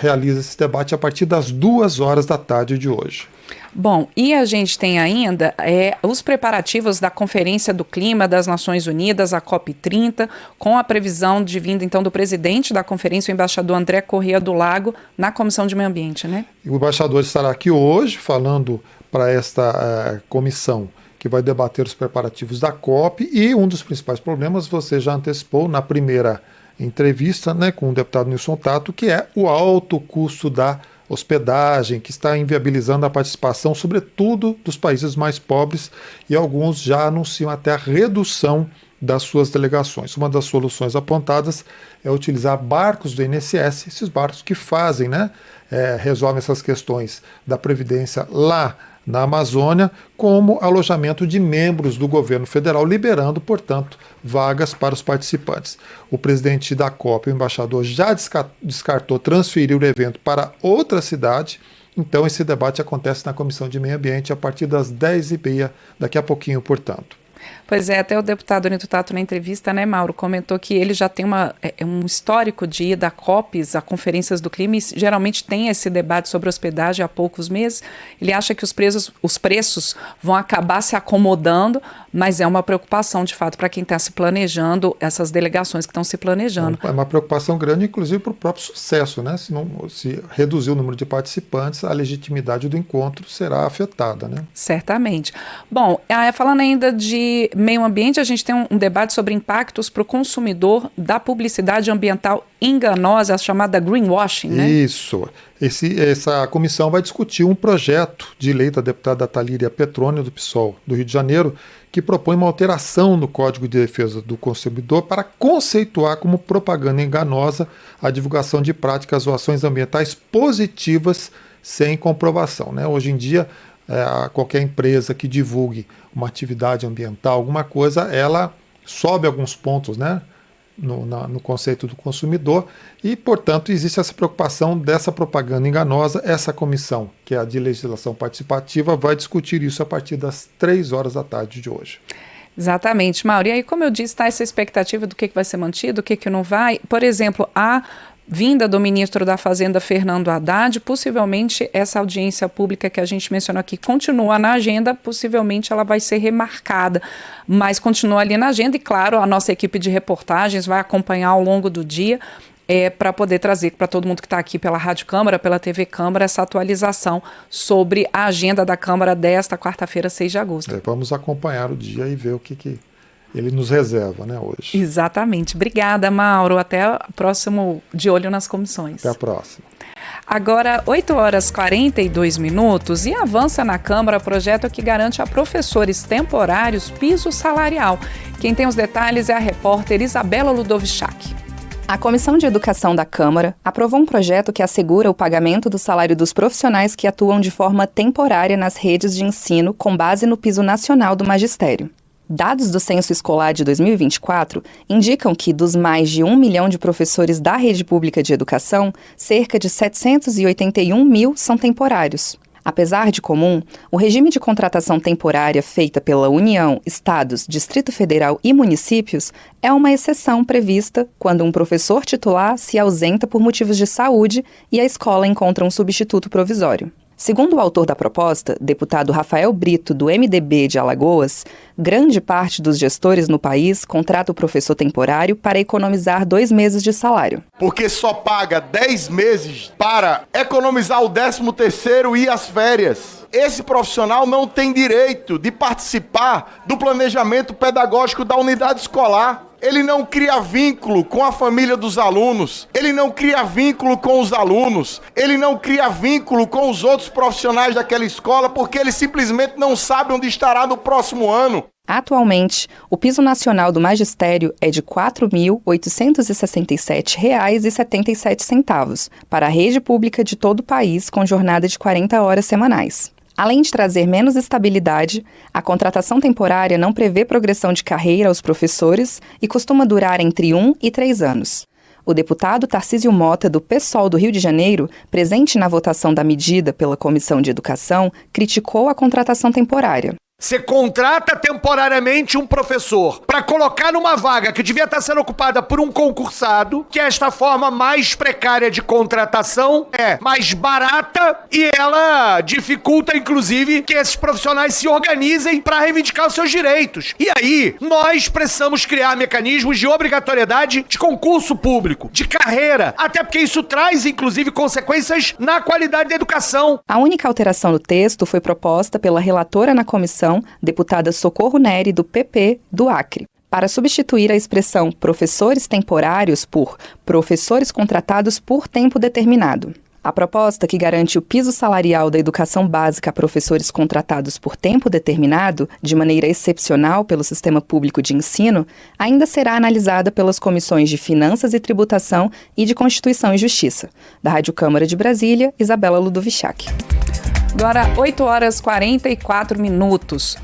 realiza esse debate a partir das 14h de hoje. Bom, e a gente tem ainda os preparativos da Conferência do Clima das Nações Unidas, a COP30, com a previsão de vinda, então, do presidente da conferência, o embaixador André Corrêa do Lago, na Comissão de Meio Ambiente, né? O embaixador estará aqui hoje falando para esta comissão que vai debater os preparativos da COP, e um dos principais problemas, você já antecipou na primeira entrevista, né, com o deputado Nilson Tato, que é o alto custo da hospedagem, que está inviabilizando a participação, sobretudo dos países mais pobres, e alguns já anunciam até a redução das suas delegações. Uma das soluções apontadas é utilizar barcos do INSS, esses barcos que fazem, né, resolvem essas questões da Previdência lá na Amazônia, como alojamento de membros do governo federal, liberando, portanto, vagas para os participantes. O presidente da COP, o embaixador, já descartou transferir o evento para outra cidade, então esse debate acontece na Comissão de Meio Ambiente a partir das 10h30, daqui a pouquinho, portanto. Pois é, até o deputado Nito Tato, na entrevista, né, Mauro, comentou que ele já tem um histórico de ir a COPs, a conferências do clima, e geralmente tem esse debate sobre hospedagem há poucos meses. Ele acha que os preços vão acabar se acomodando, mas é uma preocupação, de fato, para quem está se planejando, essas delegações que estão se planejando. É uma preocupação grande, inclusive, para o próprio sucesso, né? Se reduzir o número de participantes, a legitimidade do encontro será afetada, né? Certamente. Bom, falando ainda de meio ambiente, a gente tem um debate sobre impactos para o consumidor da publicidade ambiental enganosa, a chamada greenwashing, né? Isso. Essa comissão vai discutir um projeto de lei da deputada Thalíria Petroni, do PSOL do Rio de Janeiro, que propõe uma alteração no Código de Defesa do Consumidor para conceituar como propaganda enganosa a divulgação de práticas ou ações ambientais positivas sem comprovação, né? Hoje em dia, qualquer empresa que divulgue uma atividade ambiental, alguma coisa, ela sobe alguns pontos, né, no conceito do consumidor, e, portanto, existe essa preocupação dessa propaganda enganosa. Essa comissão, que é a de legislação participativa, vai discutir isso a partir das 15h de hoje. Exatamente, Mauro. E aí, como eu disse, está essa expectativa do que vai ser mantido, o que não vai. Por exemplo, a vinda do ministro da Fazenda, Fernando Haddad, possivelmente essa audiência pública que a gente mencionou aqui continua na agenda, possivelmente ela vai ser remarcada, mas continua ali na agenda e, claro, a nossa equipe de reportagens vai acompanhar ao longo do dia para poder trazer para todo mundo que está aqui pela Rádio Câmara, pela TV Câmara, essa atualização sobre a agenda da Câmara desta quarta-feira, 6 de agosto. Vamos acompanhar o dia e ver o que ele nos reserva, né, hoje. Exatamente. Obrigada, Mauro. Até o próximo De Olho nas Comissões. Até a próxima. Agora, 8h42 e avança na Câmara projeto que garante a professores temporários piso salarial. Quem tem os detalhes é a repórter Isabela Ludovichak. A Comissão de Educação da Câmara aprovou um projeto que assegura o pagamento do salário dos profissionais que atuam de forma temporária nas redes de ensino com base no piso nacional do magistério. Dados do Censo Escolar de 2024 indicam que, dos mais de 1 milhão de professores da rede pública de educação, cerca de 781 mil são temporários. Apesar de comum, o regime de contratação temporária feita pela União, Estados, Distrito Federal e municípios é uma exceção prevista quando um professor titular se ausenta por motivos de saúde e a escola encontra um substituto provisório. Segundo o autor da proposta, deputado Rafael Brito, do MDB de Alagoas, grande parte dos gestores no país contrata o professor temporário para economizar 2 meses de salário. Porque só paga 10 meses para economizar o 13º e as férias. Esse profissional não tem direito de participar do planejamento pedagógico da unidade escolar. Ele não cria vínculo com a família dos alunos, ele não cria vínculo com os alunos, ele não cria vínculo com os outros profissionais daquela escola, porque ele simplesmente não sabe onde estará no próximo ano. Atualmente, o piso nacional do magistério é de R$ 4.867,77 para a rede pública de todo o país com jornada de 40 horas semanais. Além de trazer menos estabilidade, a contratação temporária não prevê progressão de carreira aos professores e costuma durar entre 1 e 3 anos. O deputado Tarcísio Mota, do PSOL do Rio de Janeiro, presente na votação da medida pela Comissão de Educação, criticou a contratação temporária. Você contrata temporariamente um professor para colocar numa vaga que devia estar sendo ocupada por um concursado, que esta forma mais precária de contratação é mais barata e ela dificulta, inclusive, que esses profissionais se organizem para reivindicar os seus direitos. E aí, nós precisamos criar mecanismos de obrigatoriedade de concurso público, de carreira, até porque isso traz, inclusive, consequências na qualidade da educação. A única alteração no texto foi proposta pela relatora na comissão, deputada Socorro Neri, do PP do Acre, para substituir a expressão professores temporários por professores contratados por tempo determinado. A proposta, que garante o piso salarial da educação básica a professores contratados por tempo determinado, de maneira excepcional pelo Sistema Público de Ensino, ainda será analisada pelas comissões de Finanças e Tributação e de Constituição e Justiça. Da Rádio Câmara de Brasília, Isabela Ludovichac. Agora, 8 horas e 44 minutos.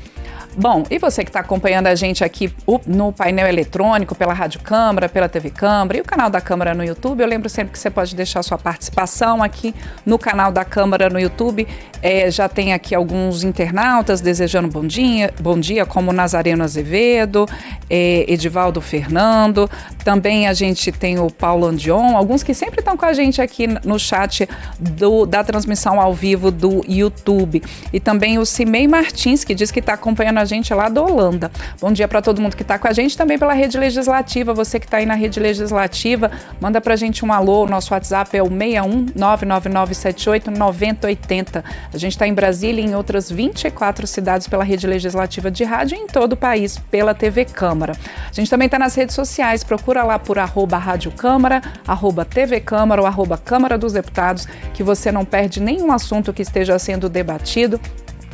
Bom, e você que está acompanhando a gente aqui no painel eletrônico, pela Rádio Câmara, pela TV Câmara e o canal da Câmara no YouTube, eu lembro sempre que você pode deixar sua participação aqui no canal da Câmara no YouTube. Já tem aqui alguns internautas desejando bom dia, como Nazareno Azevedo, Edivaldo Fernando. Também a gente tem o Paulo Andion, alguns que sempre estão com a gente aqui no chat da transmissão ao vivo do YouTube. E também o Cimei Martins, que diz que está acompanhando a gente lá da Holanda. Bom dia para todo mundo que está com a gente, também pela Rede Legislativa. Você que está aí na Rede Legislativa, manda para a gente um alô. O nosso WhatsApp é o 61999789080. A gente está em Brasília e em outras 24 cidades pela Rede Legislativa de rádio e em todo o país pela TV Câmara. A gente também está nas redes sociais, procura lá por @Rádio Câmara, @TV Câmara ou @Câmara dos Deputados, que você não perde nenhum assunto que esteja sendo debatido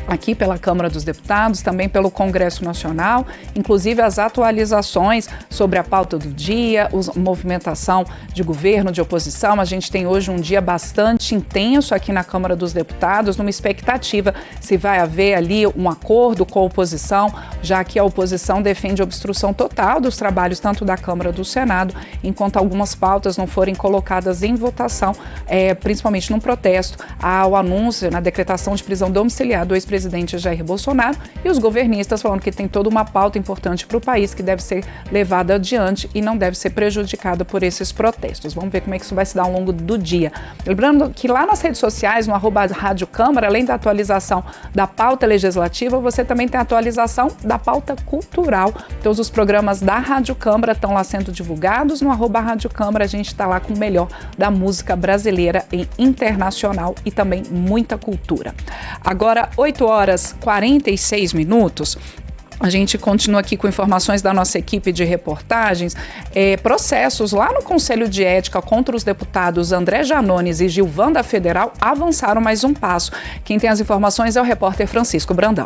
aqui pela Câmara dos Deputados, também pelo Congresso Nacional, inclusive as atualizações sobre a pauta do dia, a movimentação de governo, de oposição. A gente tem hoje um dia bastante intenso aqui na Câmara dos Deputados, numa expectativa se vai haver ali um acordo com a oposição, já que a oposição defende obstrução total dos trabalhos tanto da Câmara do Senado, enquanto algumas pautas não forem colocadas em votação, principalmente num protesto ao anúncio na decretação de prisão domiciliar do ex-presidente Jair Bolsonaro, e os governistas falando que tem toda uma pauta importante para o país que deve ser levada adiante e não deve ser prejudicada por esses protestos. Vamos ver como é que isso vai se dar ao longo do dia. Lembrando que lá nas redes sociais, no @Rádio Câmara, além da atualização da pauta legislativa, você também tem a atualização da pauta cultural. Todos os programas da Rádio Câmara estão lá sendo divulgados. No @Rádio Câmara, a gente está lá com o melhor da música brasileira e internacional e também muita cultura. Agora, 8 horas e 46 minutos. A gente continua aqui com informações da nossa equipe de reportagens. Processos lá no Conselho de Ética contra os deputados André Janones e Gilvan Federal avançaram mais um passo. Quem tem as informações é o repórter Francisco Brandão.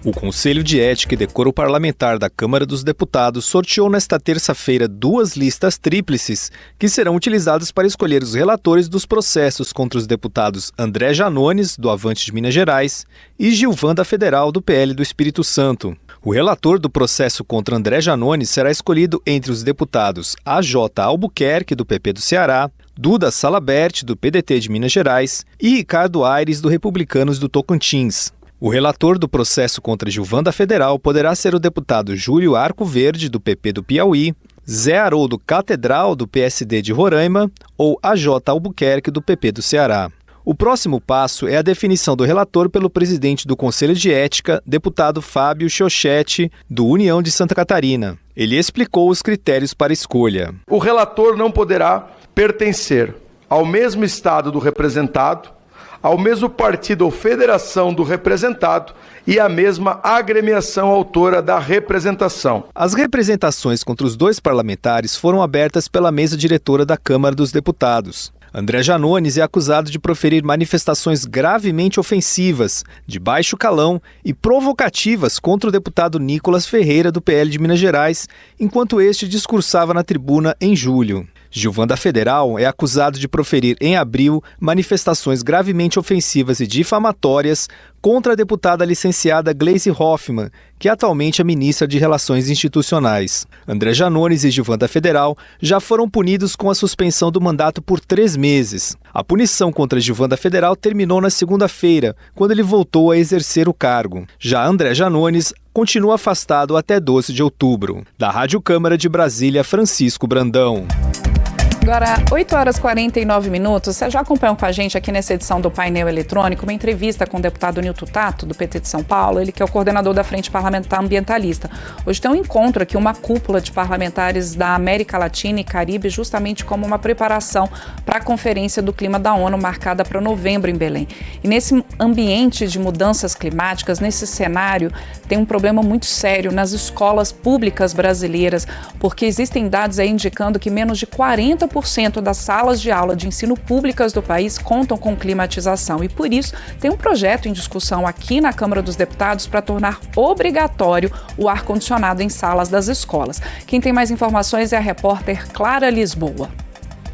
O Conselho de Ética e Decoro Parlamentar da Câmara dos Deputados sorteou nesta terça-feira 2 listas tríplices que serão utilizadas para escolher os relatores dos processos contra os deputados André Janones, do Avante de Minas Gerais, e Gilvan Federal, do PL do Espírito Santo. O relator do processo contra André Janones será escolhido entre os deputados AJ Albuquerque, do PP do Ceará, Duda Salabert, do PDT de Minas Gerais, e Ricardo Aires, do Republicanos do Tocantins. O relator do processo contra Gilvan Federal poderá ser o deputado Júlio Arco Verde, do PP do Piauí, Zé Haroldo Catedral, do PSD de Roraima, ou AJ Albuquerque, do PP do Ceará. O próximo passo é a definição do relator pelo presidente do Conselho de Ética, deputado Fábio Chochete, do União de Santa Catarina. Ele explicou os critérios para escolha. O relator não poderá pertencer ao mesmo estado do representado, ao mesmo partido ou federação do representado e à mesma agremiação autora da representação. As representações contra os 2 parlamentares foram abertas pela mesa diretora da Câmara dos Deputados. André Janones é acusado de proferir manifestações gravemente ofensivas, de baixo calão e provocativas contra o deputado Nicolas Ferreira, do PL de Minas Gerais, enquanto este discursava na tribuna em julho. Gilvan da Federal é acusado de proferir em abril manifestações gravemente ofensivas e difamatórias contra a deputada licenciada Gleisi Hoffmann, que atualmente é ministra de Relações Institucionais. André Janones e Gilvan da Federal já foram punidos com a suspensão do mandato por 3 meses. A punição contra Gilvan da Federal terminou na segunda-feira, quando ele voltou a exercer o cargo. Já André Janones continua afastado até 12 de outubro. Da Rádio Câmara de Brasília, Francisco Brandão. Agora, 8 horas e 49 minutos, você já acompanhou com a gente aqui nessa edição do Painel Eletrônico uma entrevista com o deputado Nilton Tato, do PT de São Paulo, ele que é o coordenador da Frente Parlamentar Ambientalista. Hoje tem um encontro aqui, uma cúpula de parlamentares da América Latina e Caribe, justamente como uma preparação para a Conferência do Clima da ONU, marcada para novembro em Belém. E nesse ambiente de mudanças climáticas, nesse cenário, tem um problema muito sério nas escolas públicas brasileiras, porque existem dados aí indicando que menos de 40% das salas de aula de ensino públicas do país contam com climatização e, por isso, tem um projeto em discussão aqui na Câmara dos Deputados para tornar obrigatório o ar-condicionado em salas das escolas. Quem tem mais informações é a repórter Clara Lisboa.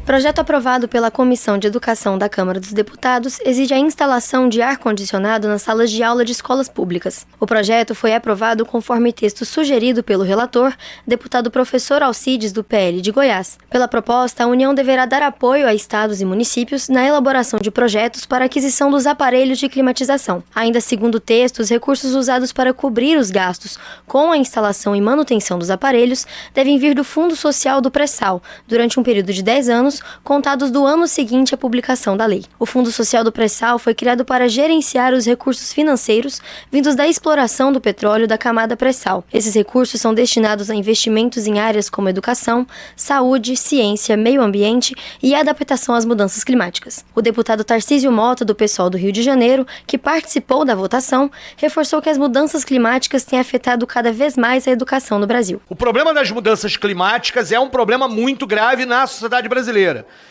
Projeto aprovado pela Comissão de Educação da Câmara dos Deputados exige a instalação de ar-condicionado nas salas de aula de escolas públicas. O projeto foi aprovado conforme texto sugerido pelo relator, deputado professor Alcides, do PL de Goiás. Pela proposta, a União deverá dar apoio a estados e municípios na elaboração de projetos para aquisição dos aparelhos de climatização. Ainda segundo o texto, os recursos usados para cobrir os gastos com a instalação e manutenção dos aparelhos devem vir do Fundo Social do Pré-Sal, durante um período de 10 anos, contados do ano seguinte à publicação da lei. O Fundo Social do Pré-Sal foi criado para gerenciar os recursos financeiros vindos da exploração do petróleo da camada pré-sal. Esses recursos são destinados a investimentos em áreas como educação, saúde, ciência, meio ambiente e adaptação às mudanças climáticas. O deputado Tarcísio Mota, do PSOL do Rio de Janeiro, que participou da votação, reforçou que as mudanças climáticas têm afetado cada vez mais a educação no Brasil. O problema das mudanças climáticas é um problema muito grave na sociedade brasileira.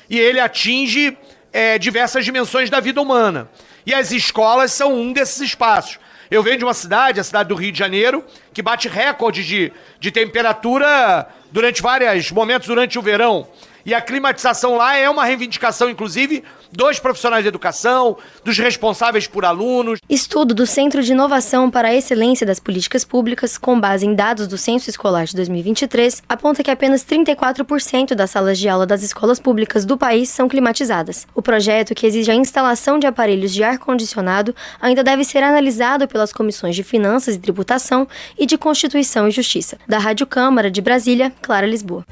E ele atinge diversas dimensões da vida humana. E as escolas são um desses espaços. Eu venho de uma cidade, a cidade do Rio de Janeiro, que bate recorde de temperatura durante vários momentos durante o verão. E a climatização lá é uma reivindicação, inclusive, dos profissionais de educação, dos responsáveis por alunos. Estudo do Centro de Inovação para a Excelência das Políticas Públicas, com base em dados do Censo Escolar de 2023, aponta que apenas 34% das salas de aula das escolas públicas do país são climatizadas. O projeto, que exige a instalação de aparelhos de ar-condicionado, ainda deve ser analisado pelas comissões de Finanças e Tributação e de Constituição e Justiça. Da Rádio Câmara de Brasília, Clara Lisboa.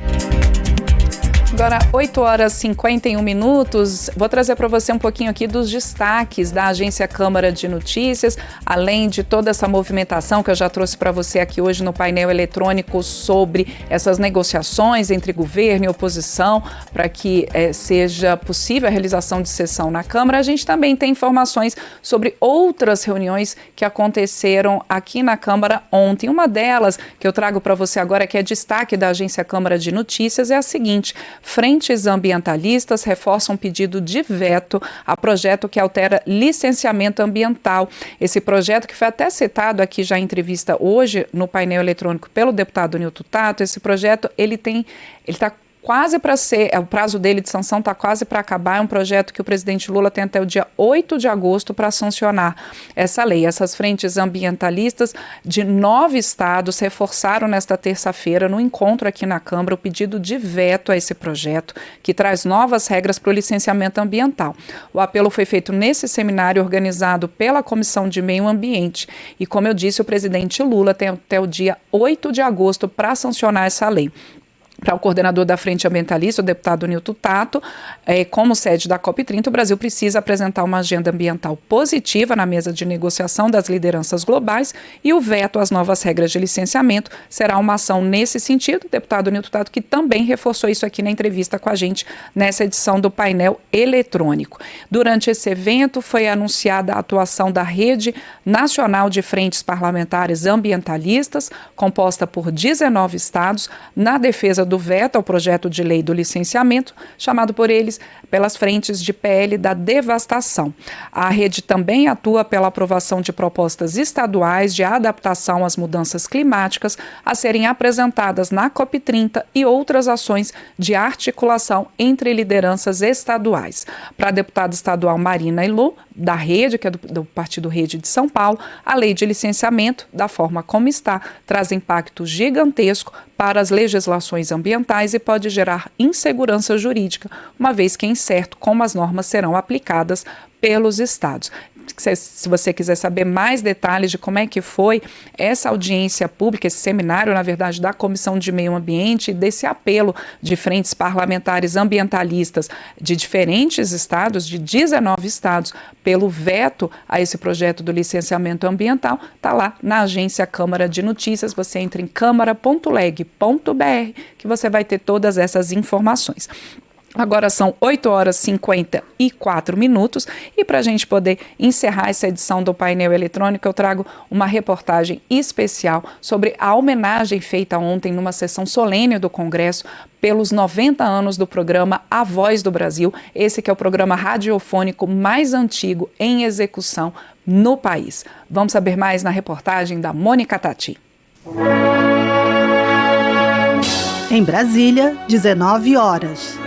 Agora, 8 horas e 51 minutos, vou trazer para você um pouquinho aqui dos destaques da Agência Câmara de Notícias, além de toda essa movimentação que eu já trouxe para você aqui hoje no painel eletrônico sobre essas negociações entre governo e oposição para que seja possível a realização de sessão na Câmara. A gente também tem informações sobre outras reuniões que aconteceram aqui na Câmara ontem. Uma delas que eu trago para você agora, que é destaque da Agência Câmara de Notícias, é a seguinte: frentes ambientalistas reforçam pedido de veto a projeto que altera licenciamento ambiental. Esse projeto, que foi até citado aqui já em entrevista hoje no painel eletrônico pelo deputado Nilton Tato, esse projeto ele está quase para ser, o prazo dele de sanção está quase para acabar. É um projeto que o presidente Lula tem até o dia 8 de agosto para sancionar essa lei. Essas frentes ambientalistas de 9 estados reforçaram nesta terça-feira, no encontro aqui na Câmara, o pedido de veto a esse projeto, que traz novas regras para o licenciamento ambiental. O apelo foi feito nesse seminário organizado pela Comissão de Meio Ambiente. E, como eu disse, o presidente Lula tem até o dia 8 de agosto para sancionar essa lei. Para o coordenador da Frente Ambientalista, o deputado Nilton Tato, como sede da COP30, o Brasil precisa apresentar uma agenda ambiental positiva na mesa de negociação das lideranças globais, e o veto às novas regras de licenciamento será uma ação nesse sentido. O deputado Nilton Tato, que também reforçou isso aqui na entrevista com a gente nessa edição do painel eletrônico. Durante esse evento foi anunciada a atuação da Rede Nacional de Frentes Parlamentares Ambientalistas, composta por 19 estados, na defesa do veto ao projeto de lei do licenciamento, chamado por eles pelas frentes de PL da devastação. A rede também atua pela aprovação de propostas estaduais de adaptação às mudanças climáticas a serem apresentadas na COP30 e outras ações de articulação entre lideranças estaduais. Para a deputada estadual Marina Ilu, da Rede, que é do Partido Rede de São Paulo, a lei de licenciamento, da forma como está, traz impacto gigantesco para as legislações ambientais e pode gerar insegurança jurídica, uma vez que é incerto como as normas serão aplicadas pelos estados. Se você quiser saber mais detalhes de como é que foi essa audiência pública, esse seminário, na verdade, da Comissão de Meio Ambiente, desse apelo de frentes parlamentares ambientalistas de diferentes estados, de 19 estados, pelo veto a esse projeto do licenciamento ambiental, está lá na agência Câmara de Notícias. Você entra em câmara.leg.br que você vai ter todas essas informações. Agora são 8h54 e para a gente poder encerrar essa edição do Painel Eletrônico, eu trago uma reportagem especial sobre a homenagem feita ontem numa sessão solene do Congresso pelos 90 anos do programa A Voz do Brasil, esse que é o programa radiofônico mais antigo em execução no país. Vamos saber mais na reportagem da Mônica Tati. Em Brasília, 19 horas.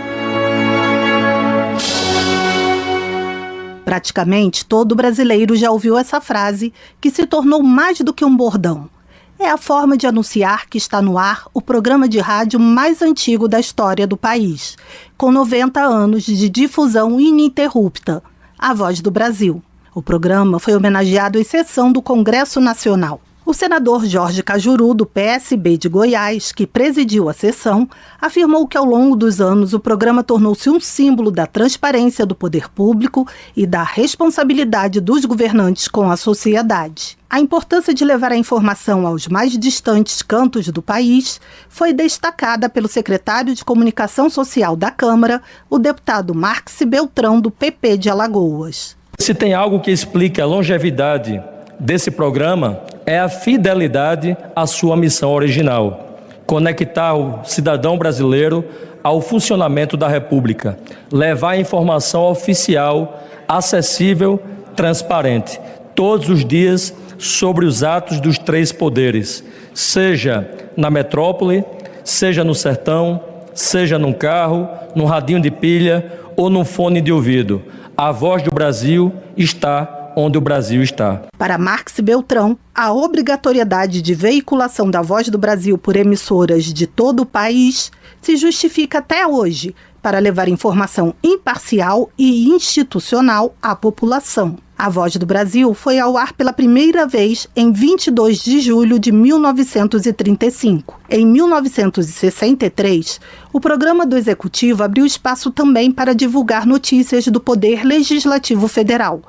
Praticamente todo brasileiro já ouviu essa frase, que se tornou mais do que um bordão. É a forma de anunciar que está no ar o programa de rádio mais antigo da história do país, com 90 anos de difusão ininterrupta, A Voz do Brasil. O programa foi homenageado em sessão do Congresso Nacional. O senador Jorge Cajuru, do PSB de Goiás, que presidiu a sessão, afirmou que ao longo dos anos o programa tornou-se um símbolo da transparência do poder público e da responsabilidade dos governantes com a sociedade. A importância de levar a informação aos mais distantes cantos do país foi destacada pelo secretário de Comunicação Social da Câmara, o deputado Marx Beltrão, do PP de Alagoas. Se tem algo que explique a longevidade desse programa, é a fidelidade à sua missão original: conectar o cidadão brasileiro ao funcionamento da República, levar a informação oficial, acessível, transparente, todos os dias sobre os atos dos três poderes, seja na metrópole, seja no sertão, seja num carro, num radinho de pilha ou num fone de ouvido. A Voz do Brasil está onde o Brasil está. Para Marx Beltrão, a obrigatoriedade de veiculação da Voz do Brasil por emissoras de todo o país se justifica até hoje para levar informação imparcial e institucional à população. A Voz do Brasil foi ao ar pela primeira vez em 22 de julho de 1935. Em 1963, o programa do Executivo abriu espaço também para divulgar notícias do Poder Legislativo Federal,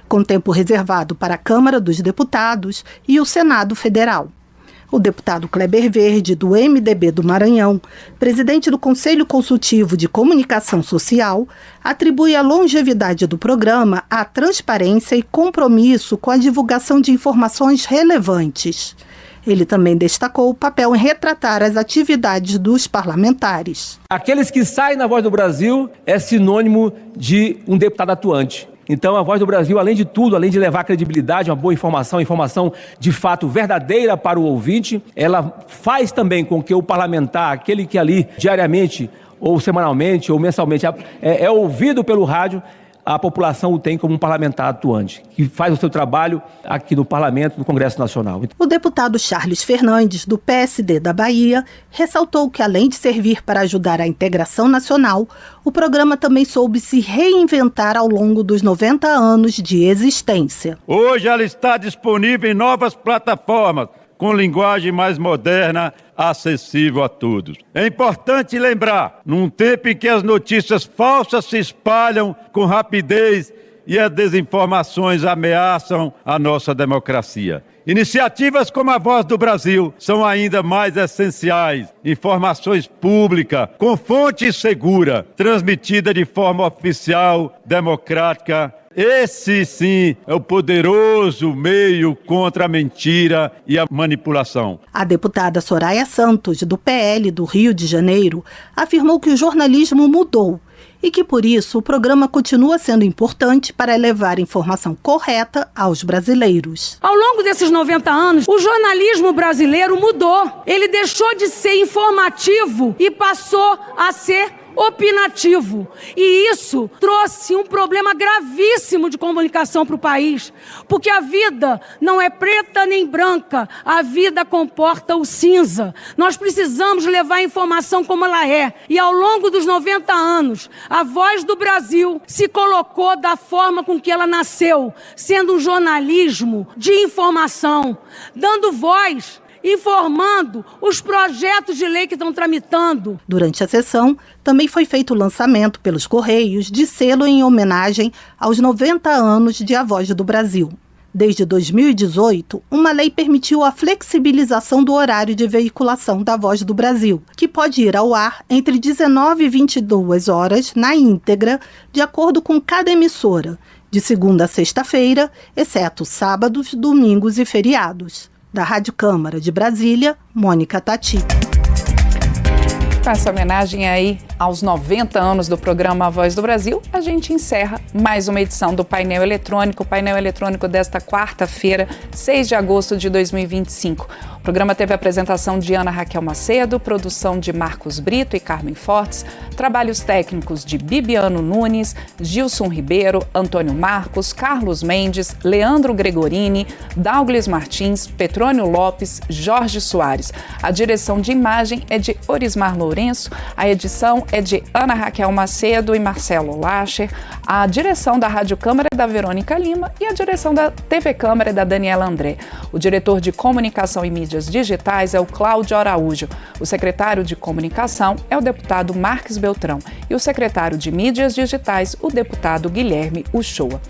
com tempo reservado para a Câmara dos Deputados e o Senado Federal. O deputado Kleber Verde, do MDB do Maranhão, presidente do Conselho Consultivo de Comunicação Social, atribui a longevidade do programa à transparência e compromisso com a divulgação de informações relevantes. Ele também destacou o papel em retratar as atividades dos parlamentares. Aqueles que saem na Voz do Brasil é sinônimo de um deputado atuante. Então, a Voz do Brasil, além de tudo, além de levar credibilidade, uma boa informação de fato verdadeira para o ouvinte, ela faz também com que o parlamentar, aquele que ali diariamente, ou semanalmente, ou mensalmente, é ouvido pelo rádio, a população o tem como um parlamentar atuante, que faz o seu trabalho aqui no Parlamento, no Congresso Nacional. O deputado Charles Fernandes, do PSD da Bahia, ressaltou que, além de servir para ajudar a integração nacional, o programa também soube se reinventar ao longo dos 90 anos de existência. Hoje ela está disponível em novas plataformas, com linguagem mais moderna, acessível a todos. É importante lembrar, num tempo em que as notícias falsas se espalham com rapidez e as desinformações ameaçam a nossa democracia. Iniciativas como a Voz do Brasil são ainda mais essenciais. Informações públicas, com fonte segura, transmitida de forma oficial, democrática Esse sim é o poderoso meio contra a mentira e a manipulação. A deputada Soraya Santos, do PL do Rio de Janeiro, afirmou que o jornalismo mudou e que, por isso, o programa continua sendo importante para levar informação correta aos brasileiros. Ao longo desses 90 anos, o jornalismo brasileiro mudou. Ele deixou de ser informativo e passou a ser opinativo. E isso trouxe um problema gravíssimo de comunicação para o país, porque a vida não é preta nem branca, a vida comporta o cinza. Nós precisamos levar a informação como ela é. E ao longo dos 90 anos, a Voz do Brasil se colocou da forma com que ela nasceu, sendo um jornalismo de informação, dando voz, informando os projetos de lei que estão tramitando. Durante a sessão, também foi feito o lançamento pelos Correios de selo em homenagem aos 90 anos de A Voz do Brasil. Desde 2018, uma lei permitiu a flexibilização do horário de veiculação da Voz do Brasil, que pode ir ao ar entre 19 e 22 horas na íntegra, de acordo com cada emissora, de segunda a sexta-feira, exceto sábados, domingos e feriados. Da Rádio Câmara de Brasília, Mônica Tati. Com essa homenagem aí aos 90 anos do programa A Voz do Brasil, a gente encerra mais uma edição do Painel Eletrônico, o painel eletrônico desta quarta-feira, 6 de agosto de 2025. O programa teve a apresentação de Ana Raquel Macedo, produção de Marcos Brito e Carmen Fortes, trabalhos técnicos de Bibiano Nunes, Gilson Ribeiro, Antônio Marcos, Carlos Mendes, Leandro Gregorini, Douglas Martins, Petrônio Lopes, Jorge Soares. A direção de imagem é de Orismar Lourenço, a edição é de Ana Raquel Macedo e Marcelo Lacher, a direção da Rádio Câmara é da Verônica Lima e a direção da TV Câmara é da Daniela André. O diretor de Comunicação e Mídias Digitais é o Cláudio Araújo. O secretário de Comunicação é o deputado Marques Beltrão e o secretário de Mídias Digitais, o deputado Guilherme Uchoa.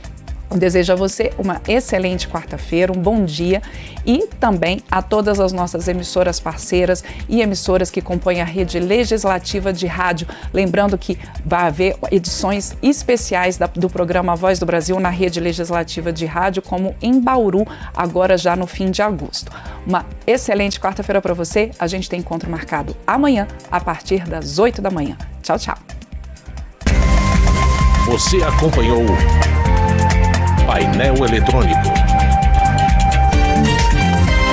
Eu desejo a você uma excelente quarta-feira, um bom dia e também a todas as nossas emissoras parceiras e emissoras que compõem a rede legislativa de rádio. Lembrando que vai haver edições especiais do programa Voz do Brasil na rede legislativa de rádio, como em Bauru, agora já no fim de agosto. Uma excelente quarta-feira para você. A gente tem encontro marcado amanhã, a partir das 8 da manhã. Tchau, tchau. Você acompanhou Painel Eletrônico.